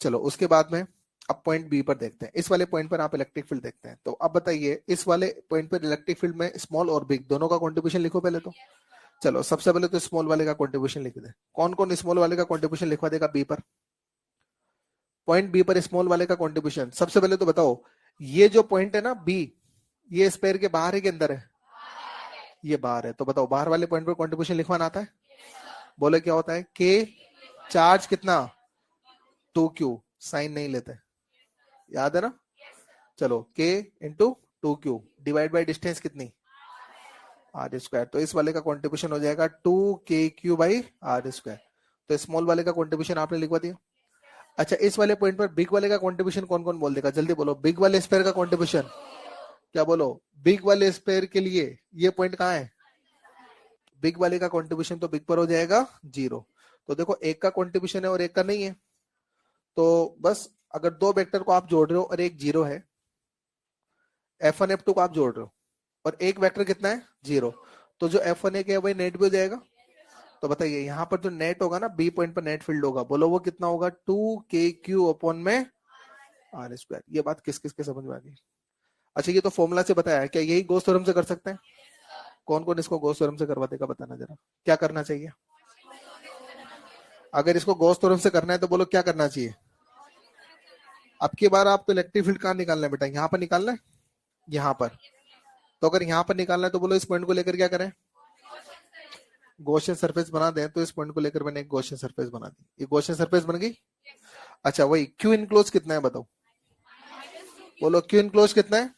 Speaker 1: चलो उसके बाद में अब पॉइंट बी पर देखते हैं। इस वाले पॉइंट पर आप इलेक्ट्रिक फील्ड देखते हैं, तो अब बताइए इस वाले पॉइंट पर इलेक्ट्रिक फील्ड में स्मॉल और बिग दोनों का कॉन्ट्रीब्यूशन लिखो पहले तो। चलो सबसे पहले तो स्मॉल वाले का कॉन्ट्रीब्यूशन लिख दे। कौन कौन स्मॉल वाले का कॉन्ट्रीब्यूशन लिखवा देगा बी पर? पॉइंट बी पर स्मॉल वाले का कॉन्ट्रीब्यूशन सबसे पहले तो बताओ, ये जो पॉइंट है ना बी, ये स्पेयर के बाहर है कि अंदर है? ये बाहर है, तो बताओ बाहर वाले पॉइंट पर कॉन्ट्रीब्यूशन लिखवाना आता है? बोले क्या होता है? के चार्ज कितना? 2q, साइन नहीं लेते, याद है ना? चलो k into 2q divide by distance कितनी? R square. तो इस वाले का कॉन्ट्रीब्यूशन हो जाएगा 2kq बाई आर स्क्वायर। तो स्मॉल वाले का कॉन्ट्रीब्यूशन आपने लिखवा दिया। अच्छा इस वाले पॉइंट पर बिग वाले का कॉन्ट्रीब्यूशन कौन कौन बोल देगा, जल्दी बोलो। बिग वाले स्पेयर का कॉन्ट्रीब्यूशन क्या बोलो? बिग वाले स्पेयर के लिए ये पॉइंट कहाँ है? बिग वाले का कंट्रीब्यूशन तो बिग पर हो जाएगा जीरो। तो देखो एक का कंट्रीब्यूशन है और एक का नहीं है, तो बस अगर दो वेक्टर को आप जोड़ रहे हो और एक जीरो है, F1 F2 को आप जोड़ रहे हो और एक वेक्टर कितना है? जीरो, तो जो F1 है वही नेट भी हो जाएगा। तो बताइए यहाँ पर जो नेट होगा ना बी पॉइंट पर नेट फील्ड होगा, बोलो वो कितना होगा? 2kq अपॉन में आर स्क्वायर। ये बात किस किस के समझ में आ गई? अच्छा ये तो फॉर्मूला से बताया है, क्या यही गॉस थ्योरम से कर सकते हैं? कौन कौन इसको गॉस थ्योरम से करवा देगा, बताना जरा। क्या करना चाहिए? अगर इसको गॉस थ्योरम से करना है तो बोलो क्या करना चाहिए? अब की बार आपको इलेक्ट्रिक फील्ड कहाँ निकालना है बेटा? यहाँ पर निकालना है, यहाँ पर। तो अगर यहाँ पर निकालना है तो बोलो इस पॉइंट को लेकर क्या करें? गॉसियन सरफेस बना दें। तो इस पॉइंट को लेकर मैंने एक गॉसियन सरफेस बना दी, ये गॉसियन सरफेस बन गई। अच्छा वही क्यू इनक्लोज कितना है बताओ? बोलो क्यू इनक्लोज कितना है?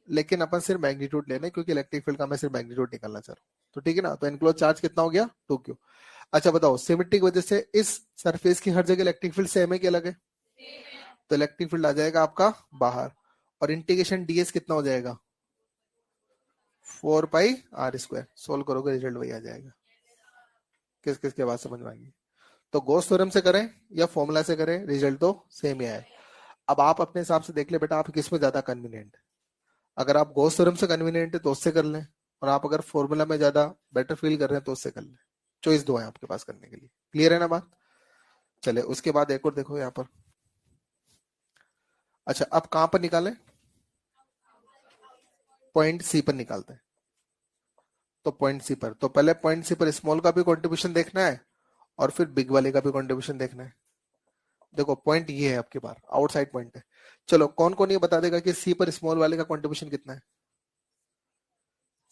Speaker 1: लेकिन अपन सिर्फ मैग्नीट्यूड लेना है क्योंकि इलेक्ट्रिक फील्ड का मैं सिर्फ मैग्नीट्यूड निकालना चाह रहा हूँ, तो ठीक है ना? तो इनक्लोज चार्ज कितना हो गया? 2q। अच्छा बताओ सिमेट्री की वजह से इस सरफेस की हर जगह इलेक्ट्रिक फील्ड सेम है कि अलग है? तो इलेक्ट्रिक फील्ड आ जाएगा आपका बाहर, और इंटीग्रेशन ds कितना हो जाएगा? 4 पाई आर स्क्वायर। सोल्व करोगे रिजल्ट वही आ जाएगा। किस किस के बात समझ में आएगी? तो गॉस थ्योरम से करें या फॉर्मूला से करें रिजल्ट तो सेम ही आए। अब आप अपने हिसाब से देख ले बेटा, आप किस में ज्यादा कन्वीनियंट है। अगर आप गॉस थ्योरम से कन्वीनियंट है तो उससे कर लें, और आप अगर फॉर्मूला में ज्यादा बेटर फील कर रहे हैं तो उससे कर लें। चॉइस दो है आपके पास करने के लिए। क्लियर है ना बात? चले उसके बाद एक और देखो यहाँ पर। अच्छा अब कहां पर निकालें? पॉइंट सी पर निकालते हैं। तो पॉइंट सी पर, तो पहले पॉइंट सी पर स्मॉल का भी कंट्रीब्यूशन देखना है और फिर बिग वाले का भी कंट्रीब्यूशन देखना है। देखो पॉइंट ये है आपके पास, आउटसाइड पॉइंट है। चलो कौन कौन ये बता देगा कि सी पर स्मॉल वाले का कंट्रीब्यूशन कितना है?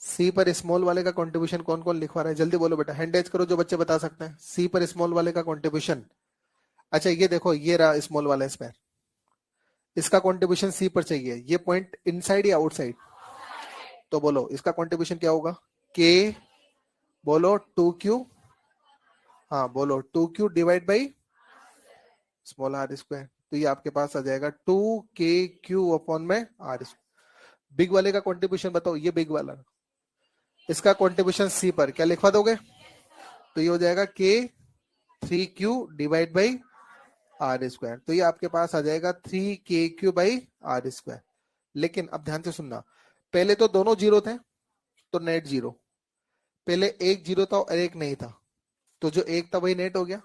Speaker 1: सी पर स्मॉल वाले का कंट्रीब्यूशन कौन कौन लिखवा रहा है, जल्दी बोलो बेटा। हैंड रेज करो जो बच्चे बता सकते हैं। सी पर स्मॉल वाले का कंट्रीब्यूशन अच्छा ये देखो, ये रहा स्मॉल वाला स्पेयर, इसका कंट्रीब्यूशन सी पर चाहिए, ये पॉइंट इनसाइड या आउटसाइड? तो बोलो इसका कंट्रीब्यूशन क्या होगा? के, बोलो 2Q, हाँ बोलो 2Q divide by small are square. तो ये आपके पास आ जाएगा 2KQ अपॉन में आर। बिग वाले का कंट्रीब्यूशन बताओ, ये बिग वाला, इसका कंट्रीब्यूशन सी पर क्या लिखवा दोगे? तो ये हो जाएगा K 3Q divide by are square. तो ये आपके पास आ जाएगा 3KQ बाई आर स्क्वायर। लेकिन अब ध्यान से सुनना, पहले तो दोनों जीरो थे, तो नेट जीरो। पहले एक जीरो था और एक नहीं था, तो जो एक था वही नेट हो गया।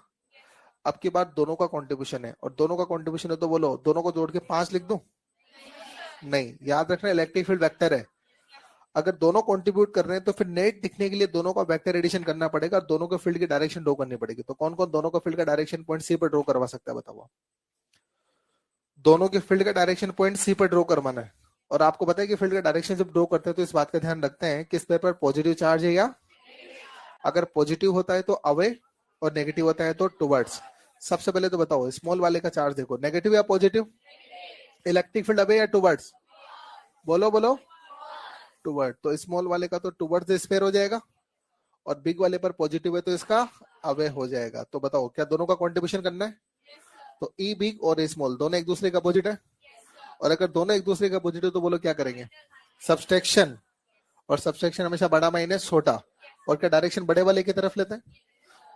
Speaker 1: अब की बात दोनों का कंट्रीब्यूशन है, और दोनों का कंट्रीब्यूशन है तो बोलो दोनों को जोड़ के 5 लिख दूं? नहीं, याद रखना इलेक्ट्रिक फील्ड वेक्टर है। अगर दोनों कंट्रीब्यूट कर रहे हैं तो फिर नेट दिखने के लिए दोनों का वेक्टर एडिशन करना पड़ेगा, और दोनों के फील्ड की डायरेक्शन ड्रॉ करनी पड़ेगी। तो कौन कौन दोनों का फील्ड का डायरेक्शन पॉइंट सी पर ड्रॉ करवा सकता है, बताओ? दोनों के फील्ड का डायरेक्शन पॉइंट सी पर ड्रॉ करवाना है। और आपको पता है कि फील्ड का डायरेक्शन जब ड्रॉ करते हैं तो इस बात का ध्यान रखते हैं कि इस पेपर पॉजिटिव चार्ज है या, अगर पॉजिटिव होता है तो अवे, और नेगेटिव होता है तो टुवर्ड्स। सबसे पहले तो बताओ स्मॉल वाले का चार्ज देखो, नेगेटिव या पॉजिटिव? इलेक्ट्रिक फील्ड अवे या टुवर्ड्स? बोलो बोलो। टुवर्ड, तो स्मॉल वाले का तो टुवर्ड्स स्फीयर हो जाएगा, और बिग वाले पर पॉजिटिव है तो इसका अवे हो जाएगा। तो बताओ क्या दोनों का कंट्रीब्यूशन करना है? तो ई बिग और ए स्मॉल दोनों एक दूसरे का अपोजिट है, और अगर दोनों एक दूसरे का अपोजिट है तो बोलो क्या करेंगे? सब्सट्रैक्शन। और सब्सट्रैक्शन हमेशा बड़ा माइनस छोटा, और क्या डायरेक्शन बड़े वाले की तरफ लेते हैं।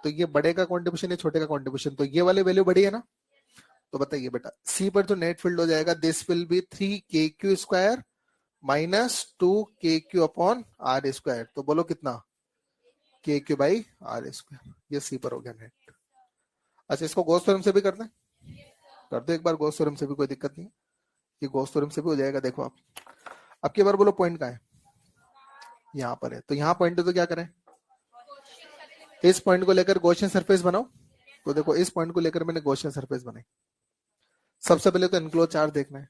Speaker 1: तो ये बड़े का कंट्रीब्यूशन है छोटे का कंट्रीब्यूशन, तो ये वाली वैल्यू बड़ी है ना। तो बताइए बेटा, सी पर जो नेट फील्ड हो जाएगा, this will be 3KQ square minus 2KQ upon are square. तो बोलो कितना? KQ by are square. ये सी पर हो गया नेट। अच्छा इसको गॉस थ्योरम से भी करते हैं, कर दो एक बार गॉस थ्योरम से भी, कोई दिक्कत नहीं है, ये गॉस थ्योरम से भी हो जाएगा। देखो आप, अब की बार बोलो पॉइंट कहाँ है? यहाँ पर है। तो यहाँ पॉइंट है तो क्या करें? इस पॉइंट को लेकर गॉसियन सरफेस बनाओ। तो देखो इस पॉइंट को लेकर मैंने गॉसियन सरफेस बनाई। सबसे पहले तो इनक्लोज चार्ज देखना है।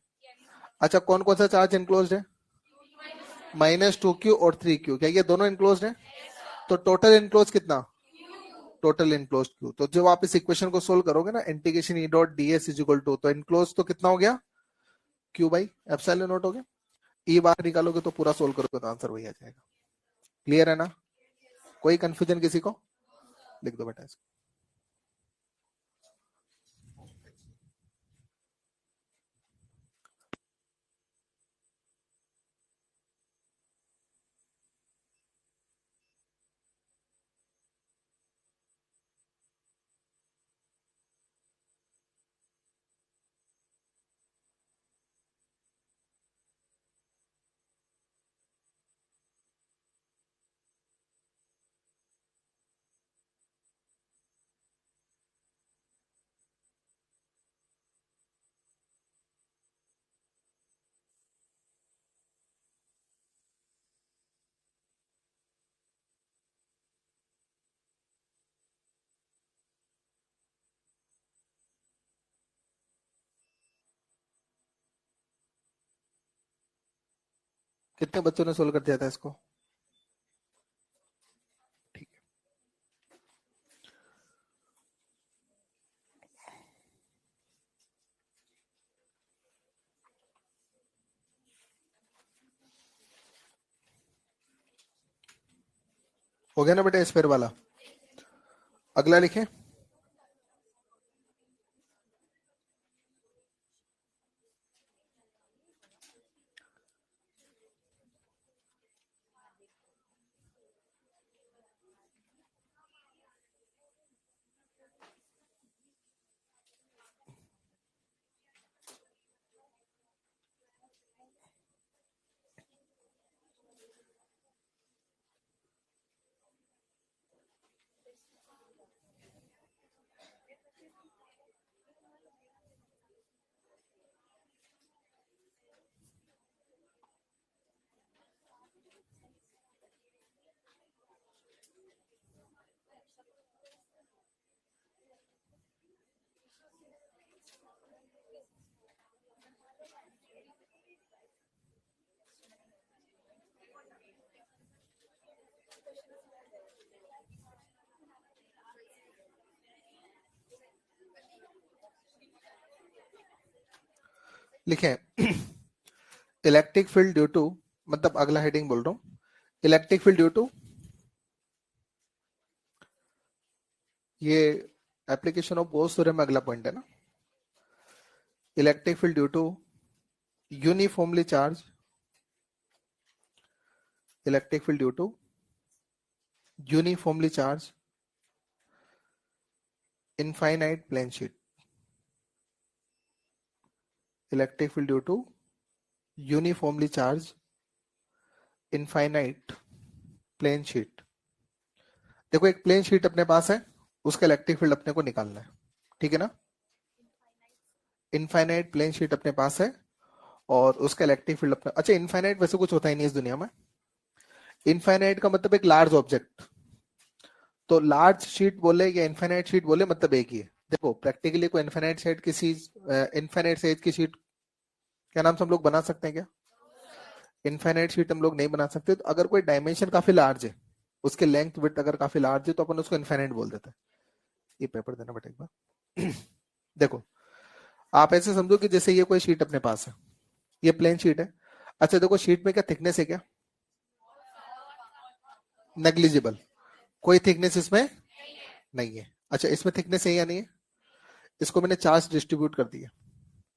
Speaker 1: अच्छा कौन कौन सा चार्ज इनक्लोज है? -2Q और 3Q, क्या ये दोनों इनक्लोज है? तो टोटल इनक्लोज कितना? Total enclose Q। तो जब आप इस इक्वेशन को सोल्व करोगे ना, integration E dot D S is equal to, तो इनक्लोज तो कितना हो गया? Q बाई एप्सिलॉन नॉट हो गया। ई बाहर निकालोगे तो पूरा सोल्व करोगे तो आंसर वही आ जाएगा। क्लियर है ना? कोई कंफ्यूजन किसी को? लिख दो बेटा इसको। कितने बच्चों ने सोल्व कर दिया था इसको? ठीक है, हो गया ना बेटा स्पेयर वाला? अगला लिखे। लिखें इलेक्ट्रिक फील्ड ड्यू टू, मतलब अगला हेडिंग बोल रहा हूं, इलेक्ट्रिक फील्ड ड्यू टू, ये एप्लीकेशन ऑफ बोस थ्योरम में अगला पॉइंट है ना, electric field due to uniformly charge, electric field due to uniformly charge infinite plane sheet, electric field due to uniformly charge infinite plane sheet. देखो एक प्लेन शीट अपने पास है, उसका इलेक्ट्रिक फील्ड अपने को निकालना है, ठीक है ना। इनफाइनाइट प्लेन शीट अपने पास है और उसका इलेक्ट्रिक फील्ड अपने, अच्छा इनफाइनाइट वैसे कुछ होता ही नहीं इस दुनिया में, इनफाइनाइट का मतलब एक लार्ज ऑब्जेक्ट, तो लार्ज शीट बोले या इनफाइनाइट शीट बोले मतलब एक ही है। देखो प्रैक्टिकली कोई इनफाइनाइट शीट किसी इनफाइनाइट साइज की शीट क्या नाम से हम लोग बना सकते हैं क्या? इनफाइनाइट शीट हम लोग नहीं बना सकते। तो अगर कोई डायमेंशन काफी लार्ज है, उसके लेंथ विड्थ अगर काफी लार्ज है तो अपन उसको इनफाइनाइट बोल देते हैं। ये पेपर देना बेटा एक बार देखो आप ऐसे समझो कि जैसे ये कोई शीट अपने पास है, ये प्लेन शीट है। अच्छा देखो शीट में क्या थिकनेस है क्या? नेग्लिजिबल, कोई थिकनेस इसमें नहीं है। अच्छा इसमें थिकनेस है या नहीं है? इसको मैंने चार्ज डिस्ट्रीब्यूट कर दिया,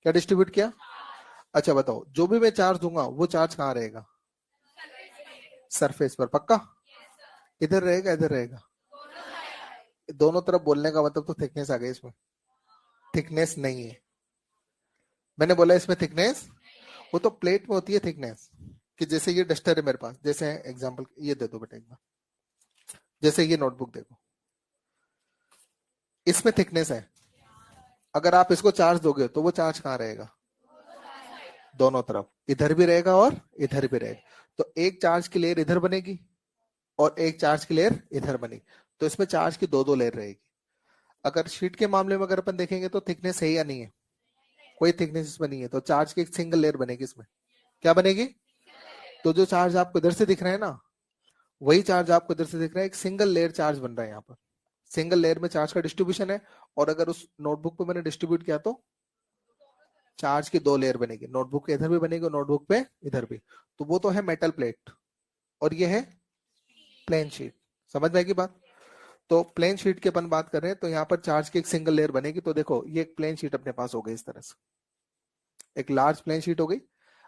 Speaker 1: क्या डिस्ट्रीब्यूट किया? अच्छा बताओ जो भी मैं चार्ज दूंगा वो चार्ज कहाँ रहेगा? सरफेस पर, पक्का? इधर रहेगा इधर रहेगा? दोनों तरफ बोलने का मतलब तो थिकनेस आ गई इसमें, थिकनेस नहीं है। मैंने बोला इसमें थिकनेस, वो तो प्लेट में होती है थिकनेस, कि जैसे ये डस्टर है मेरे पास, जैसे एग्जांपल ये दे दो बेटा एक बार, जैसे ये नोटबुक देखो, इसमें थिकनेस है, अगर आप इसको चार्ज दोगे तो वो चार्ज कहाँ रहेगा? दोनों तरफ, इधर भी रहेगा और इधर भी रहेगा। तो एक चार्ज की लेयर इधर बनेगी और एक चार्ज की लेयर इधर बनेगी, तो इसमें चार्ज की दो दो लेयर रहेगी। अगर शीट के मामले में अगर अपन देखेंगे तो थिकनेस है या नहीं है? कोई थिकनेस इसमें नहीं है, तो चार्ज की एक सिंगल लेयर बनेगी इसमें। क्या बनेगी? तो जो चार्ज आपको इधर से दिख रहा है ना, वही चार्ज आपको इधर से दिख रहा है, एक सिंगल लेयर चार्ज बन रहा है यहाँ पर। सिंगल लेयर में चार्ज का डिस्ट्रीब्यूशन है, और अगर उस नोटबुक पे मैंने डिस्ट्रीब्यूट किया तो चार्ज की दो लेयर बनेगी, नोटबुक के इधर भी बनेगी और नोटबुक पे इधर भी। तो वो तो है मेटल प्लेट और ये है प्लेन शीट। समझ में आएगी बात? तो प्लेन शीट की अपन बात कर रहे हैं, तो यहाँ पर चार्ज की एक सिंगल लेयर बनेगी। तो देखो ये एक प्लेन शीट अपने पास हो गई इस तरह से, एक लार्ज प्लेन शीट हो गई।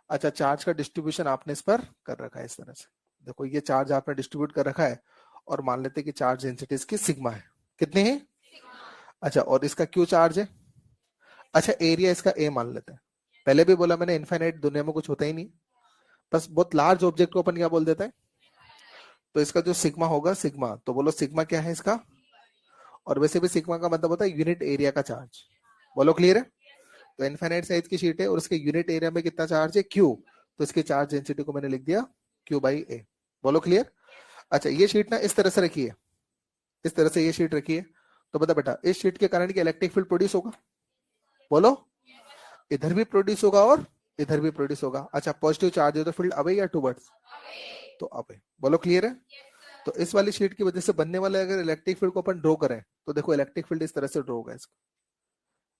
Speaker 1: अच्छा चार्ज का डिस्ट्रीब्यूशन आपने इस पर कर रखा है इस तरह से, देखो ये चार्ज आपने डिस्ट्रीब्यूट कर रखा है, और मान लेते हैं कि चार्ज डेंसिटी इसकी सिग्मा है, कितनी है? अच्छा और इसका क्यू चार्ज है। अच्छा एरिया इसका ए मान लेते हैं, पहले भी बोला मैंने इनफाइनाइट दुनिया में कुछ होता ही नहीं, बस बहुत लार्ज ऑब्जेक्ट को अपन क्या बोल देते हैं। तो इसका जो सिग्मा होगा, सिग्मा तो बोलो सिग्मा क्या है इसका, और वैसे भी सिग्मा का मतलब होता है यूनिट एरिया का चार्ज। बोलो क्लियर है? तो इनफाइनाइट साइज की शीट है और उसके यूनिट एरिया में कितना चार्ज है? क्यू। तो इसकी चार्ज डेंसिटी को मैंने लिख दिया क्यू बाई ए। बोलो क्लियर? अच्छा ये शीट ना इस तरह से रखी है, इस तरह से ये शीट रखी है, तो बता बेटा इस शीट के कारण क्या इलेक्ट्रिक फील्ड प्रोड्यूस होगा? बोलो, इधर भी प्रोड्यूस होगा और इधर भी प्रोड्यूस होगा। अच्छा पॉजिटिव चार्ज है तो फील्ड अवे या टूवर्ड्स? तो अवे। बोलो क्लियर है? तो इस वाली शीट की वजह से बनने वाले अगर इलेक्ट्रिक फील्ड को अपन ड्रॉ करें, तो देखो इलेक्ट्रिक फील्ड इस तरह से ड्रॉ होगा इसका,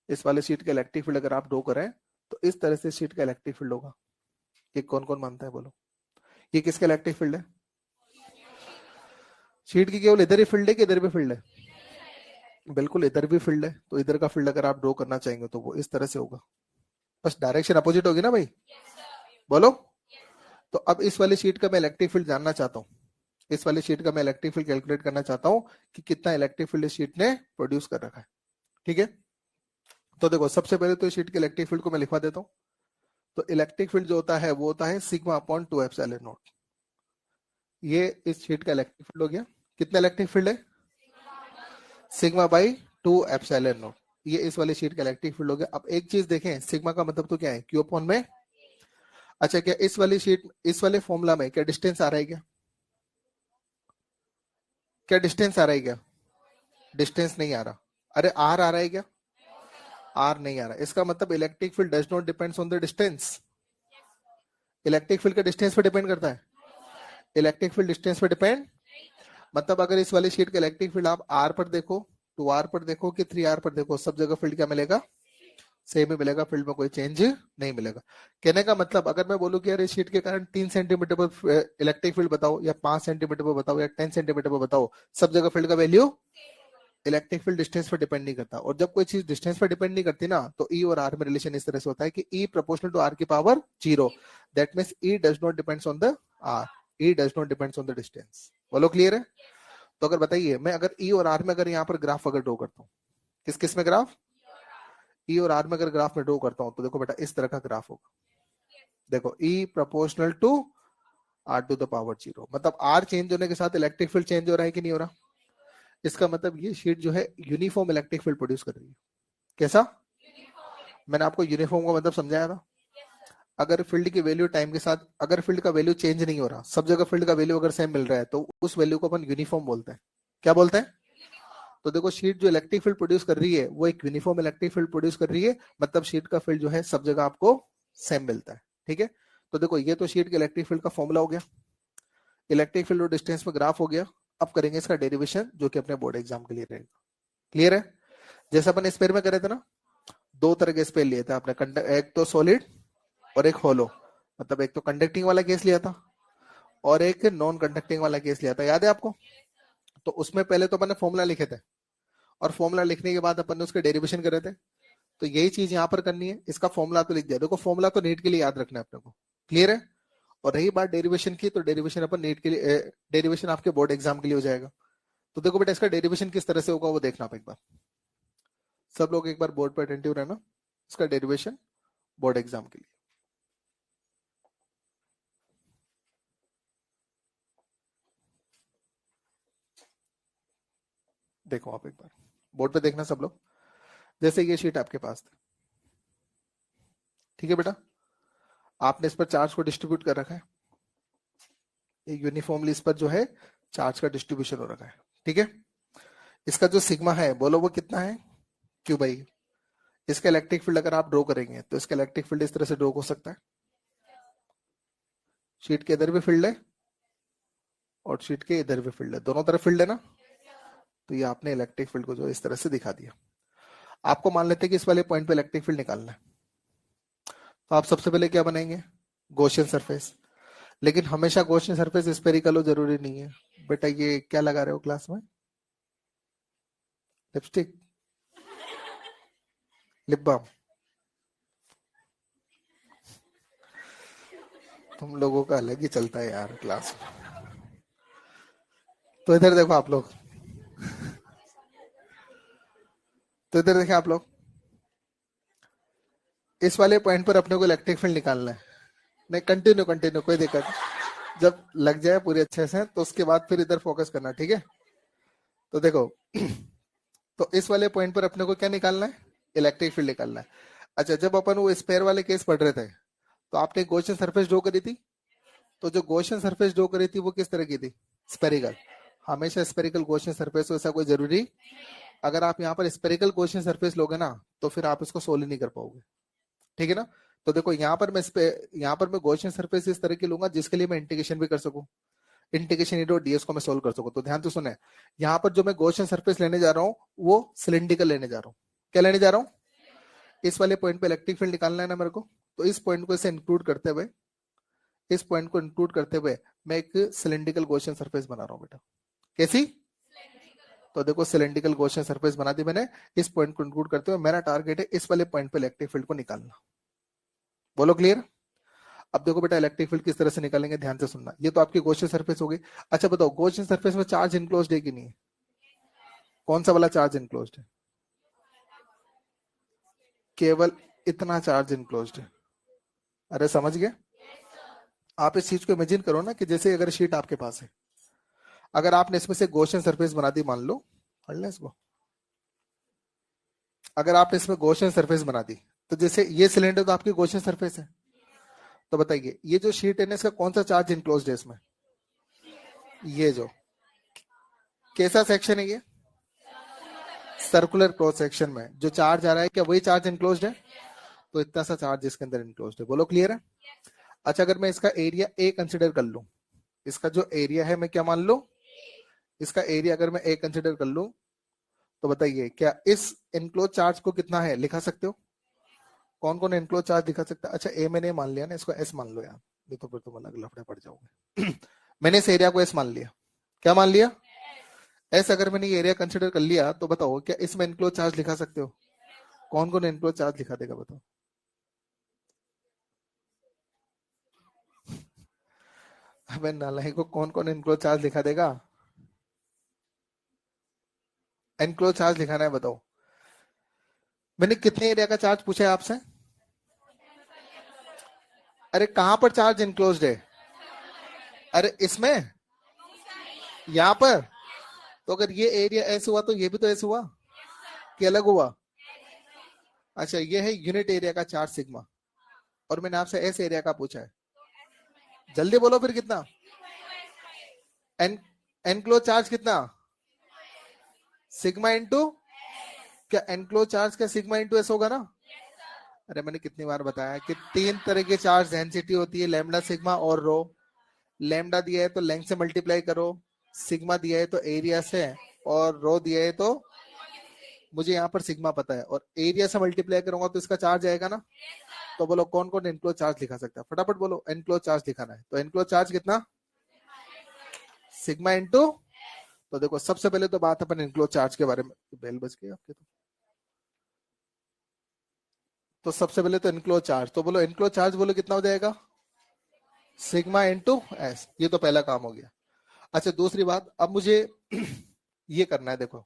Speaker 1: इस वाले शीट का इलेक्ट्रिक फील्ड अगर आप ड्रॉ करें तो इस तरह से शीट का इलेक्ट्रिक फील्ड होगा। ये कौन कौन मानता है बोलो? ये किसका इलेक्ट्रिक फील्ड है? शीट की केवल इधर ही फील्ड है कि इधर भी फील्ड है? बिल्कुल इधर भी फील्ड है, तो इधर का फील्ड अगर आप ड्रॉ करना चाहेंगे तो वो इस तरह से होगा, बस डायरेक्शन अपोजिट होगी ना भाई। बोलो, तो अब इस वाली शीट का मैं इलेक्ट्रिक फील्ड जानना चाहता हूँ, इस वाली शीट का मैं इलेक्ट्रिक फील्ड कैलकुलेट करना चाहता हूँ कि कितना इलेक्ट्रिक फील्ड इस शीट ने प्रोड्यूस कर रखा है। ठीक है, तो देखो सबसे पहले तो शीट के इलेक्ट्रिक फील्ड को मैं लिखवा देता हूँ। तो इलेक्ट्रिक फील्ड जो होता है वो होता है सिग्मा अपॉन 2 एप्सिलॉन नॉट। ये इस शीट का इलेक्ट्रिक फील्ड हो गया। कितना इलेक्ट्रिक फील्ड है? Sigma by 2 epsilon not. ये इस वाली शीट का इलेक्ट्रिक फील्ड हो गया। अब एक चीज देखें, सिग्मा का मतलब तो क्या है? क्यू अपॉन में। अच्छा क्या इस वाली शीट, इस वाले फॉर्मूला में क्या डिस्टेंस आ रहा है क्या? क्या डिस्टेंस आ रहा है क्या? डिस्टेंस नहीं आ रहा। अरे आर आ रहा है क्या? आर नहीं आ रहा। इसका मतलब electric field does not depends on the distance. Electric field का डिस्टेंस पे डिपेंड करता है? इलेक्ट्रिक फील्ड डिस्टेंस पे डिपेंड, मतलब अगर इस वाली शीट का इलेक्ट्रिक फील्ड आप आर पर देखो, 2 आर पर देखो कि 3 आर पर देखो, सब जगह फील्ड क्या मिलेगा? सेम ही मिलेगा, फील्ड में कोई चेंज नहीं मिलेगा। कहने का मतलब अगर मैं बोलूं कि यार इस शीट के कारण 3 सेंटीमीटर पर इलेक्ट्रिक फील्ड बताओ, या 5 सेंटीमीटर पर बताओ, या 10 सेंटीमीटर पर बताओ, सब जगह फील्ड का वैल्यू इलेक्ट्रिक फील्ड डिस्टेंस पर डिपेंड नहीं करता। और जब कोई चीज डिस्टेंस पर डिपेंड नहीं करती ना, तो ई और आर में रिलेशन इस तरह से होता है कि ई प्रोपोर्शनल टू आर की power 0। That means E does not depends on the R, E does not depends on the distance. बोलो क्लियर है? तो अगर बताइए मैं अगर ई और आर में अगर यहाँ पर ग्राफ अगर ड्रॉ करता हूँ, किस किस में ग्राफ, ई और आर में अगर ग्राफ में ड्रॉ करता हूँ, तो देखो बेटा इस तरह का ग्राफ होगा। देखो E proportional to r to the power 0, मतलब आर चेंज होने के साथ इलेक्ट्रिक फील्ड चेंज हो रहा है कि नहीं हो रहा? इसका मतलब ये शीट जो है यूनिफॉर्म इलेक्ट्रिक फील्ड प्रोड्यूस कर रही है। कैसा? मैंने आपको यूनिफॉर्म का मतलब समझाया था। अगर फील्ड की वैल्यू टाइम के साथ, अगर फील्ड का वैल्यू चेंज नहीं हो रहा, सब जगह फील्ड का वैल्यू अगर सेम मिल रहा है, तो उस वैल्यू को अपन यूनिफॉर्म बोलते हैं। क्या बोलते हैं? तो देखो शीट जो इलेक्ट्रिक फील्ड प्रोड्यूस कर रही है वो एक यूनिफॉर्म इलेक्ट्रिक फील्ड प्रोड्यूस कर रही है, मतलब शीट का फील्ड जो है सब जगह आपको सेम मिलता है। ठीक है, तो देखो ये तो शीट के इलेक्ट्रिक फील्ड का फॉर्मूला हो गया, इलेक्ट्रिक फील्ड और डिस्टेंस में ग्राफ हो गया। अब करेंगे इसका डेरिवेशन, जो कि अपने बोर्ड एग्जाम के लिए रहेगा। क्लियर है? जैसे अपन स्पेयर में करे थे ना, दो तरह के स्पेयर लिए थे आपने, एक तो सॉलिड और एक होलो, मतलब एक तो कंडक्टिंग वाला केस लिया था और एक नॉन कंडक्टिंग वाला केस लिया था, याद है आपको? तो उसमें पहले तो अपन ने फॉर्मूला लिखे थे, और फॉर्मूला लिखने के बाद अपन ने उसके डेरिवेशन करे थे। तो यही चीज यहाँ पर करनी है, इसका फॉर्मूला तो लिख दिया। देखो फॉर्मूला तो नीट के लिए याद रखना है अपने को। क्लियर है? और रही बात डेरिवेशन की, तो डेरिवेशन अपन नीट के लिए, डेरिवेशन आपके बोर्ड एग्जाम के लिए हो जाएगा। तो देखो बेटा इसका डेरिवेशन किस तरह से होगा वो देखना आप एक बार, सब लोग एक बार बोर्ड पर अटेंटिव रहना। इसका डेरिवेशन बोर्ड एग्जाम के लिए देखो आप एक बार बोर्ड पे देखना सब लोग। जैसे ये शीट आपके पास थी, ठीक है बेटा, आपने इस पर चार्ज को डिस्ट्रीब्यूट कर रखा है, एक यूनिफॉर्मली इस पर जो है चार्ज का डिस्ट्रीब्यूशन हो रखा है। ठीक है, इसका जो सिग्मा है बोलो वो कितना है? Q by. इसका इलेक्ट्रिक फील्ड अगर आप ड्रॉ करेंगे तो इसका इलेक्ट्रिक फील्ड इस तरह से ड्रॉ हो सकता है, शीट के इधर भी फील्ड है और शीट के इधर भी फील्ड है, दोनों तरफ फील्ड है ना। तो ये आपने इलेक्ट्रिक फील्ड को जो इस तरह से दिखा दिया। आपको मान लेते हैं कि इस वाले पॉइंट पे इलेक्ट्रिक फील्ड निकालना है, तो आप सबसे पहले क्या बनाएंगे? Gaussian surface. लेकिन हमेशा गॉसियन सरफेस स्फेरिकल हो जरूरी नहीं है। बेटा ये क्या लगा रहे हो क्लास में? Lipstick, lip balm? तुम लोगों का अलग ही चलता है यार क्लास में। तो इधर देखो आप लोग, तो इधर देखें आप लोग, इस वाले पॉइंट पर अपने को इलेक्ट्रिक फील्ड निकालना है। नहीं कंटिन्यू कंटिन्यू, कोई दिक्कत नहीं। जब लग जाए पूरी अच्छे से तो उसके बाद फिर इधर फोकस करना, ठीक है? तो देखो तो इस वाले पॉइंट पर अपने को क्या निकालना है? इलेक्ट्रिक फील्ड निकालना है। अच्छा, जब अपन वो स्पेयर वाले केस पढ़ रहे थे, तो आपने गॉसियन सरफेस ड्रॉ करी थी। तो जो गॉसियन सरफेस ड्रॉ करी थी वो किस तरह की थी? स्पेरिकल। हमेशा स्पेरिकल गॉसियन सरफेस हो ऐसा कोई जरूरी? अगर आप यहाँ पर स्पेरिकल गॉसियन सरफेस लोगे ना, तो फिर आप इसको सोल्व नहीं कर पाओगे। ठीक है ना? तो देखो यहाँ पर मैं गॉसियन सरफेस इस तरह की लूंगा जिसके लिए मैं इंटीग्रेशन भी कर सकूं, इंटीग्रेशन ई डॉट डीएस को मैं सोल्व कर सकूं। तो ध्यान से सुने, यहाँ पर जो मैं गॉसियन सरफेस लेने जा रहा हूँ वो सिलिंड्रिकल लेने जा रहा हूँ। क्या लेने जा रहा हूँ? इस वाले पॉइंट पे इलेक्ट्रिक फील्ड निकालना है ना मेरे को, तो इस पॉइंट को इसे इंक्लूड करते हुए, इस पॉइंट को इंक्लूड करते हुए मैं एक सिलिंड्रिकल गॉसियन सरफेस बना रहा हूँ बेटा। कैसी? तो देखो सिलिंड्रिकल गॉसियन सरफेस बना दी मैंने, इस पॉइंट को इंक्लूड करते हुए मेरा टारगेट है इस वाले पॉइंट पे इलेक्ट्रिक फील्ड को निकालना। बोलो क्लियर? अब देखो बेटा इलेक्ट्रिक फील्ड किस तरह से निकालेंगे, ध्यान से सुनना। ये तो आपकी गॉसियन सरफेस हो गई। अच्छा बताओ गॉसियन सरफेस में चार्ज इनक्लोज्ड है कि नहीं है? कौन सा वाला चार्ज इनक्लोज्ड है? केवल इतना चार्ज इनक्लोज्ड है। अरे समझ गए? आप इस चीज को इमेजिन करो ना कि जैसे अगर शीट आपके पास है, अगर आपने इसमें से गॉसियन सरफेस बना दी, मान लो, पढ़ लें इसको, अगर आपने इसमें गॉसियन सरफेस बना दी, तो जैसे ये सिलेंडर तो आपकी गॉसियन सरफेस है, तो बताइए ये जो शीट है ना इसका कौन सा चार्ज इनक्लोज्ड है इसमें? ये जो कैसा सेक्शन है ये? सर्कुलर क्रॉस सेक्शन में जो चार्ज आ रहा है क्या वही चार्ज इनक्लोज्ड है? तो इतना सा चार्ज इसके अंदर इनक्लोज्ड है। बोलो क्लियर है? अच्छा अगर मैं इसका एरिया ए कंसिडर कर लूं, इसका जो एरिया है मैं क्या मान लूं? इसका एरिया अगर मैं ए कंसिडर कर लूं, तो बताइए क्या इस इनक्लोज चार्ज को कितना है लिखा सकते हो? कौन कौन एनक्लोज चार्ज दिखा सकता है? अच्छा ए मैंने मान लिया ना, इसको एस मान लो यार, नहीं तो फिर तुम अलग लफड़े पड़ जाओगे। मैंने इस एरिया को एस मान लिया। क्या मान लिया? एस। अगर मैंने ये एरिया कंसिडर कर लिया तो बताओ क्या इसमें एनक्लोज चार्ज लिखा सकते हो? कौन कौन एनक्लोज चार्ज लिखा देगा बताओ? अबे नालायक को, कौन कौन एनक्लोज चार्ज लिखा देगा? एनक्लोज चार्ज लिखाना है बताओ। मैंने कितने एरिया का चार्ज पूछा है आपसे? अरे कहां पर चार्ज एनक्लोज्ड है? अरे इसमें, यहां पर। तो अगर ये एरिया ऐसे हुआ तो ये भी तो ऐसे हुआ कि अलग हुआ? अच्छा, ये है यूनिट एरिया का चार्ज सिग्मा, और मैंने आपसे एस एरिया का पूछा है। जल्दी बोलो फिर कितना? एन एनक्लोज चार्ज कितना? सिग्मा इंटू, क्या एनक्लोज चार्ज का सिग्मा इंटू एस होगा ना? अरे मैंने कितनी बार बताया कि तीन तरह की चार्ज डेंसिटी होती है, लैम्डा, सिग्मा और रो। लैम्डा दिया है तो लेंथ से मल्टीप्लाई करो, सिग्मा दिया है तो एरिया से, और रो दिया है तो मुझे यहाँ पर सिग्मा पता है और एरिया से मल्टीप्लाई करूंगा तो इसका चार्ज आएगा ना। तो बोलो कौन कौन एनक्लोज चार्ज लिखा सकता है? फटाफट बोलो, एनक्लोज चार्ज लिखाना है तो एनक्लोज चार्ज कितना? Sigma into. तो देखो सबसे पहले तो बात अपन एनक्लोज चार्ज के बारे में, बेल बज गई आपके तो सबसे पहले तो एनक्लोज चार्ज, तो बोलो एनक्लोज चार्ज बोलो कितना हो जाएगा? Sigma into S. ये तो पहला काम हो गया। अच्छा दूसरी बात, अब मुझे ये करना है, देखो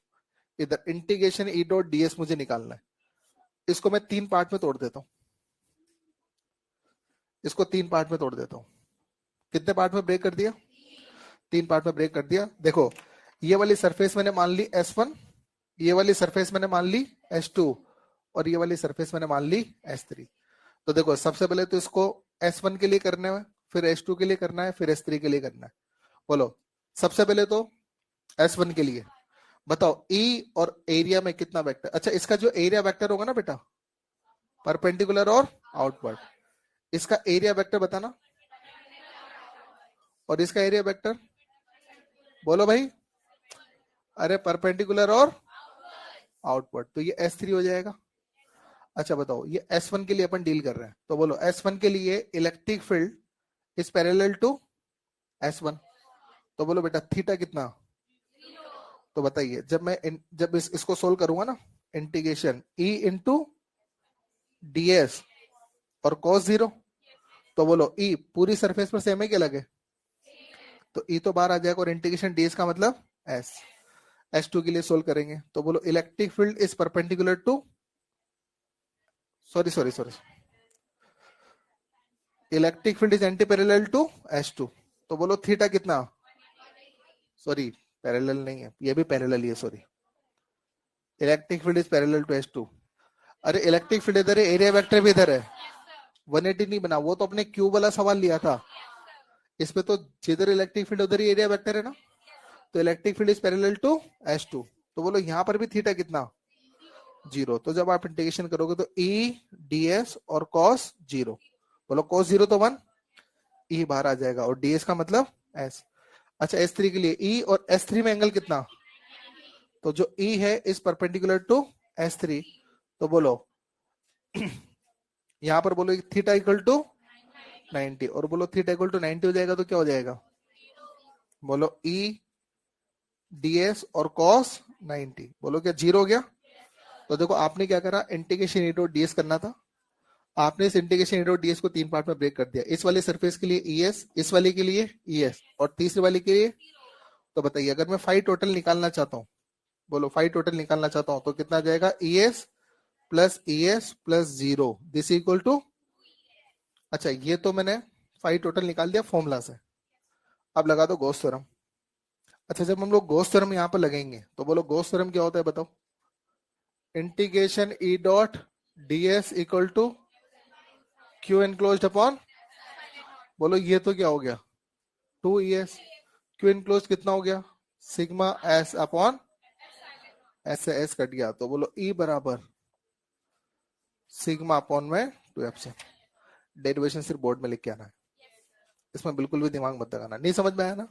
Speaker 1: इधर इंटीग्रेशन ई डॉट डीएस मुझे निकालना है। इसको मैं तीन पार्ट में तोड़ देता हूं, इसको तीन पार्ट में तोड़ देता हूं। कितने पार्ट में ब्रेक कर दिया? तीन पार्ट में ब्रेक कर दिया। देखो ये वाली सरफेस मैंने मान ली S1, ये वाली सरफेस मैंने मान ली S2, और ये वाली सरफेस मैंने मान ली S3। तो देखो सबसे पहले तो इसको S1 के लिए करना है, फिर S2 के लिए करना है, फिर S3 के लिए करना है। बोलो सबसे पहले तो S1 के लिए बताओ E और एरिया में कितना वेक्टर? अच्छा इसका जो एरिया वेक्टर होगा ना बेटा, परपेंडिकुलर और आउटवर्ड, इसका एरिया वेक्टर बताना, और इसका एरिया वेक्टर बोलो भाई। अरे परपेंडिकुलर और आउटवर्ड, तो ये S3 हो जाएगा। अच्छा बताओ ये S1 के लिए अपन डील कर रहे हैं, तो बोलो S1 के लिए electric field is parallel to S1। तो बोलो बेटा थीटा कितना? तो बताइए जब मैं जब इसको सोल्व करूंगा ना, इंटीग्रेशन E इंटू ds और cos जीरो, तो बोलो E पूरी सरफेस पर सेम है क्या लगे? तो E तो बाहर आ जाएगा और इंटीग्रेशन ds का मतलब S। S2 के लिए सोल्व करेंगे तो बोलो electric field is perpendicular to, sorry sorry sorry, electric field is anti parallel to S2। तो बोलो थीटा कितना? सॉरी पैरेलल नहीं है, ये भी पैरेलल ही है, sorry. Electric field is parallel to S2। अरे इलेक्ट्रिक फील्ड इधर है, एरिया वेक्टर भी इधर है। 180 नहीं बना, वो तो अपने क्यूब वाला सवाल लिया था। इसमें तो जिधर इलेक्ट्रिक फील्ड उधर ही एरिया वेक्टर है ना। तो electric field is parallel to S2। तो बोलो यहाँ पर भी थीटा कितना? जीरो। तो जब आप इंटीग्रेशन करोगे तो E ds और cos जीरो, बोलो cos जीरो तो 1, E बाहर आ जाएगा और ds का मतलब S। अच्छा S3 के लिए E और S3 में एंगल कितना? तो जो E है इज परपेंडिकुलर टू S3। तो बोलो यहां पर बोलो थीटा इक्वल टू 90, और बोलो थीटा इक्वल टू 90 हो जाएगा तो क्या हो जाएगा? बोलो E ds और cos 90, बोलो क्या जीरो हो गया? तो देखो आपने क्या करा, इंटीग्रेशन इंटू ds करना था, आपने इस इंटीग्रेशन इंटू ds को तीन पार्ट में ब्रेक कर दिया। इस वाली सरफेस के लिए es, इस वाली के लिए es, और तीसरी वाली के लिए। तो बताइए अगर मैं फाइव टोटल निकालना चाहता हूँ, बोलो फाइव टोटल निकालना चाहता हूँ तो कितना आ जाएगा? es plus zero this equal to. अच्छा ये तो मैंने फाइव टोटल निकाल दिया फॉर्मूला से। अब लगा दो गॉस थ्योरम। अच्छा जब हम लोग गॉस थ्योरम यहाँ पर लगेंगे तो बोलो गॉस थ्योरम क्या होता है बताओ? Integration E dot ds equal to Q enclosed upon, बोलो ये तो क्या हो गया? 2es। क्यू एनक्लोज्ड कितना हो गया? सिग्मा s अपॉन s से s कट गया, तो बोलो E बराबर सिग्मा अपॉन में 2f से। डेरिवेशन सिर्फ बोर्ड में लिख के आना है, इसमें बिल्कुल भी दिमाग मत लगाना। नहीं समझ में आया ना?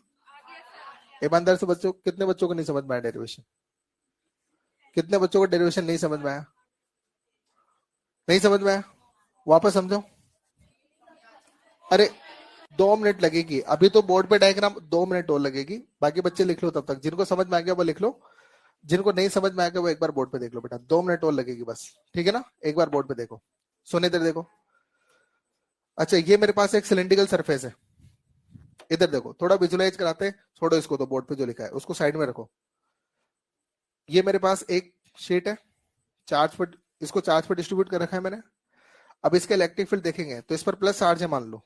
Speaker 1: ईमानदार से बच्चों, कितने बच्चों को नहीं समझ में आया डेरिवेशन? कितने बच्चों को डेरिवेशन नहीं समझ में आया? नहीं समझ में आया? वापस समझो। अरे 2 मिनट लगेगी, अभी तो बोर्ड पे डायग्राम 2 मिनट और लगेगी, बाकी बच्चे लिख लो तब तक, जिनको समझ में आ गया वो लिख लो, जिनको नहीं समझ में आ गया वो एक बार बोर्ड पे देख लो बेटा, 2 मिनट और लगेगी बस, ठीक है ना। एक बार बोर्ड पे देखो, सुने इधर देखो। अच्छा ये मेरे पास एक सिलेंड्रिकल सरफेस है, इधर देखो, थोड़ा विजुलाइज कराते हैं, छोड़ो इसको, तो बोर्ड पे जो लिखा है उसको साइड में रखो। ये मेरे पास एक शीट है, चार्ज पर, इसको चार्ज पर डिस्ट्रीब्यूट कर रखा है मैंने। अब इसका इलेक्ट्रिक फील्ड देखेंगे तो इस पर प्लस चार्ज है मान लो,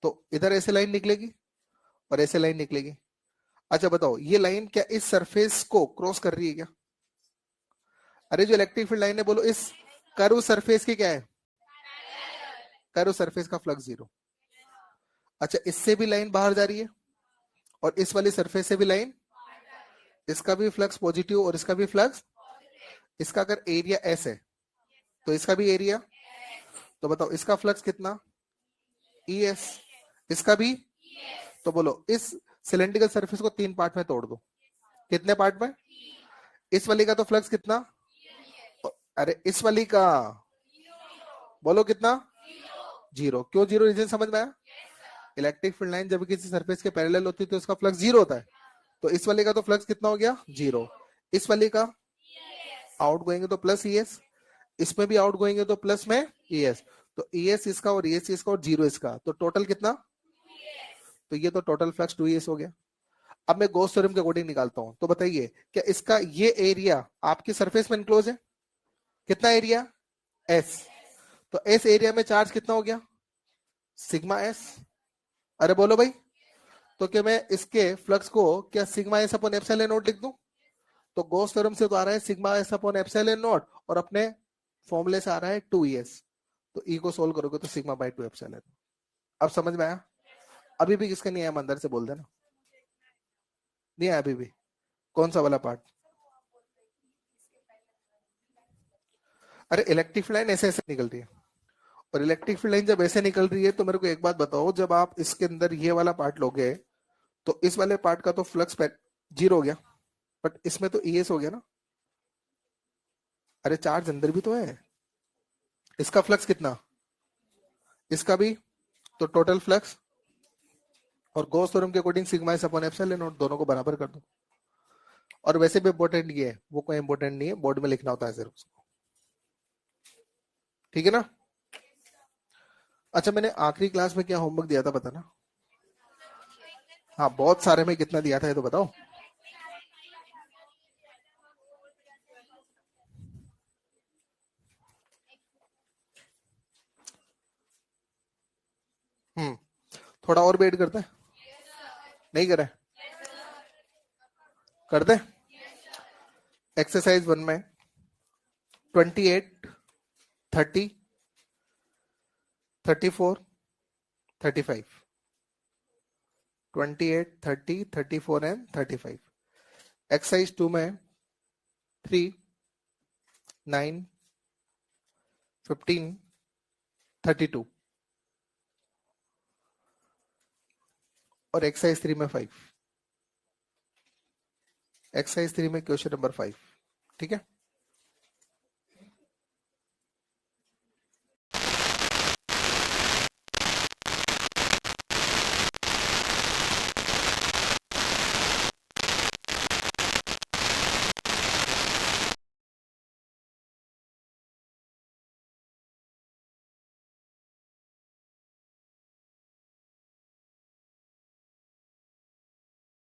Speaker 1: तो इधर ऐसे लाइन निकलेगी और ऐसे लाइन निकलेगी। अच्छा बताओ ये लाइन क्या इस सरफेस को क्रॉस कर रही है क्या? अरे जो इलेक्ट्रिक फील्ड लाइन है बोलो इस कर्व सरफेस की क्या है, कर्व सरफेस का फ्लक्स जीरो। अच्छा इससे भी लाइन बाहर जा रही है और इस वाली सरफेस से भी लाइन, इसका भी फ्लक्स पॉजिटिव और इसका भी फ्लक्स, इसका अगर एरिया एस है तो इसका भी एरिया, तो बताओ इसका फ्लक्स कितना, ई एस, इसका भी, तो बोलो इस सिलेंड्रिकल सरफेस को 3 पार्ट में तोड़ दो। कितने पार्ट में? इस वाली का तो फ्लक्स कितना, अरे इस वाली का, बोलो कितना, जीरो। क्यों जीरो, रीजन समझ में आया? इलेक्ट्रिक फील्ड लाइन जब किसी सरफेस के पैरेलल होती है तो इसका फ्लक्स जीरो होता है, तो इस वाले का तो फ्लक्स कितना हो गया, जीरो। इस वाले का आउट गोइंग तो प्लस ई एस, इसमें भी आउट गोइंग तो प्लस में ई एस, तो ई एस इसका और ई एस इसका और जीरो इसका, तो टोटल कितना, तो ये तो टोटल फ्लक्स 2es हो गया। अब मैं गॉस थ्योरम के अकॉर्डिंग निकालता हूं, तो बताइए क्या इसका ये एरिया आपकी सरफेस में इनक्लोज है, कितना एरिया, एस, तो एस एरिया में चार्ज कितना हो गया, सिग्मा एस। अरे बोलो भाई, तो क्या मैं इसके फ्लक्स को क्या sigma S upon epsilon not लिख दूं? तो गॉस थ्योरम से तो आ रहा है sigma S upon epsilon not, और अपने फॉर्मूले से आ रहा है 2es, तो ई को सोल्व करोगे तो सिग्मा बाय 2 एप्सिलॉन। अब समझ में आया? अभी भी किसका नहीं आया अंदर से बोल देना, नहीं आया अभी भी? कौन सा वाला पार्ट? अरे इलेक्ट्रिक फील्ड लाइन ऐसे ऐसे निकल रही है, और इलेक्ट्रिक फील्ड लाइन जब ऐसे निकल रही है तो मेरे को एक बात बताओ, जब आप इसके अंदर ये वाला पार्ट लोगे तो इस वाले पार्ट का तो फ्लक्स जीरो हो गया, बट इसमें तो ईएस हो गया ना। अरे चार्ज अंदर भी तो है, इसका फ्लक्स कितना, इसका भी, तो टोटल फ्लक्स, और गॉस थ्योरम के according sigma S upon epsilon not, दोनों को बराबर कर दो। और वैसे भी इंपॉर्टेंट ये है, वो कोई इंपॉर्टेंट नहीं है, बोर्ड में लिखना होता है सिर्फ उसको, ठीक है ना। अच्छा मैंने आखिरी क्लास में क्या होमवर्क दिया था पता ना? हाँ बहुत सारे में, कितना दिया था ये तो बताओ। थोड़ा और वेट करते हैं, नहीं करे, कर दे। एक्सरसाइज 1 में 28, 30, 34, 35, 28, 30, 34 एंड 35। एक्सरसाइज 2 में 3, 9, 15, 32, और एक्सरसाइज 3 में 5। एक्सरसाइज 3 में क्वेश्चन नंबर 5, ठीक है।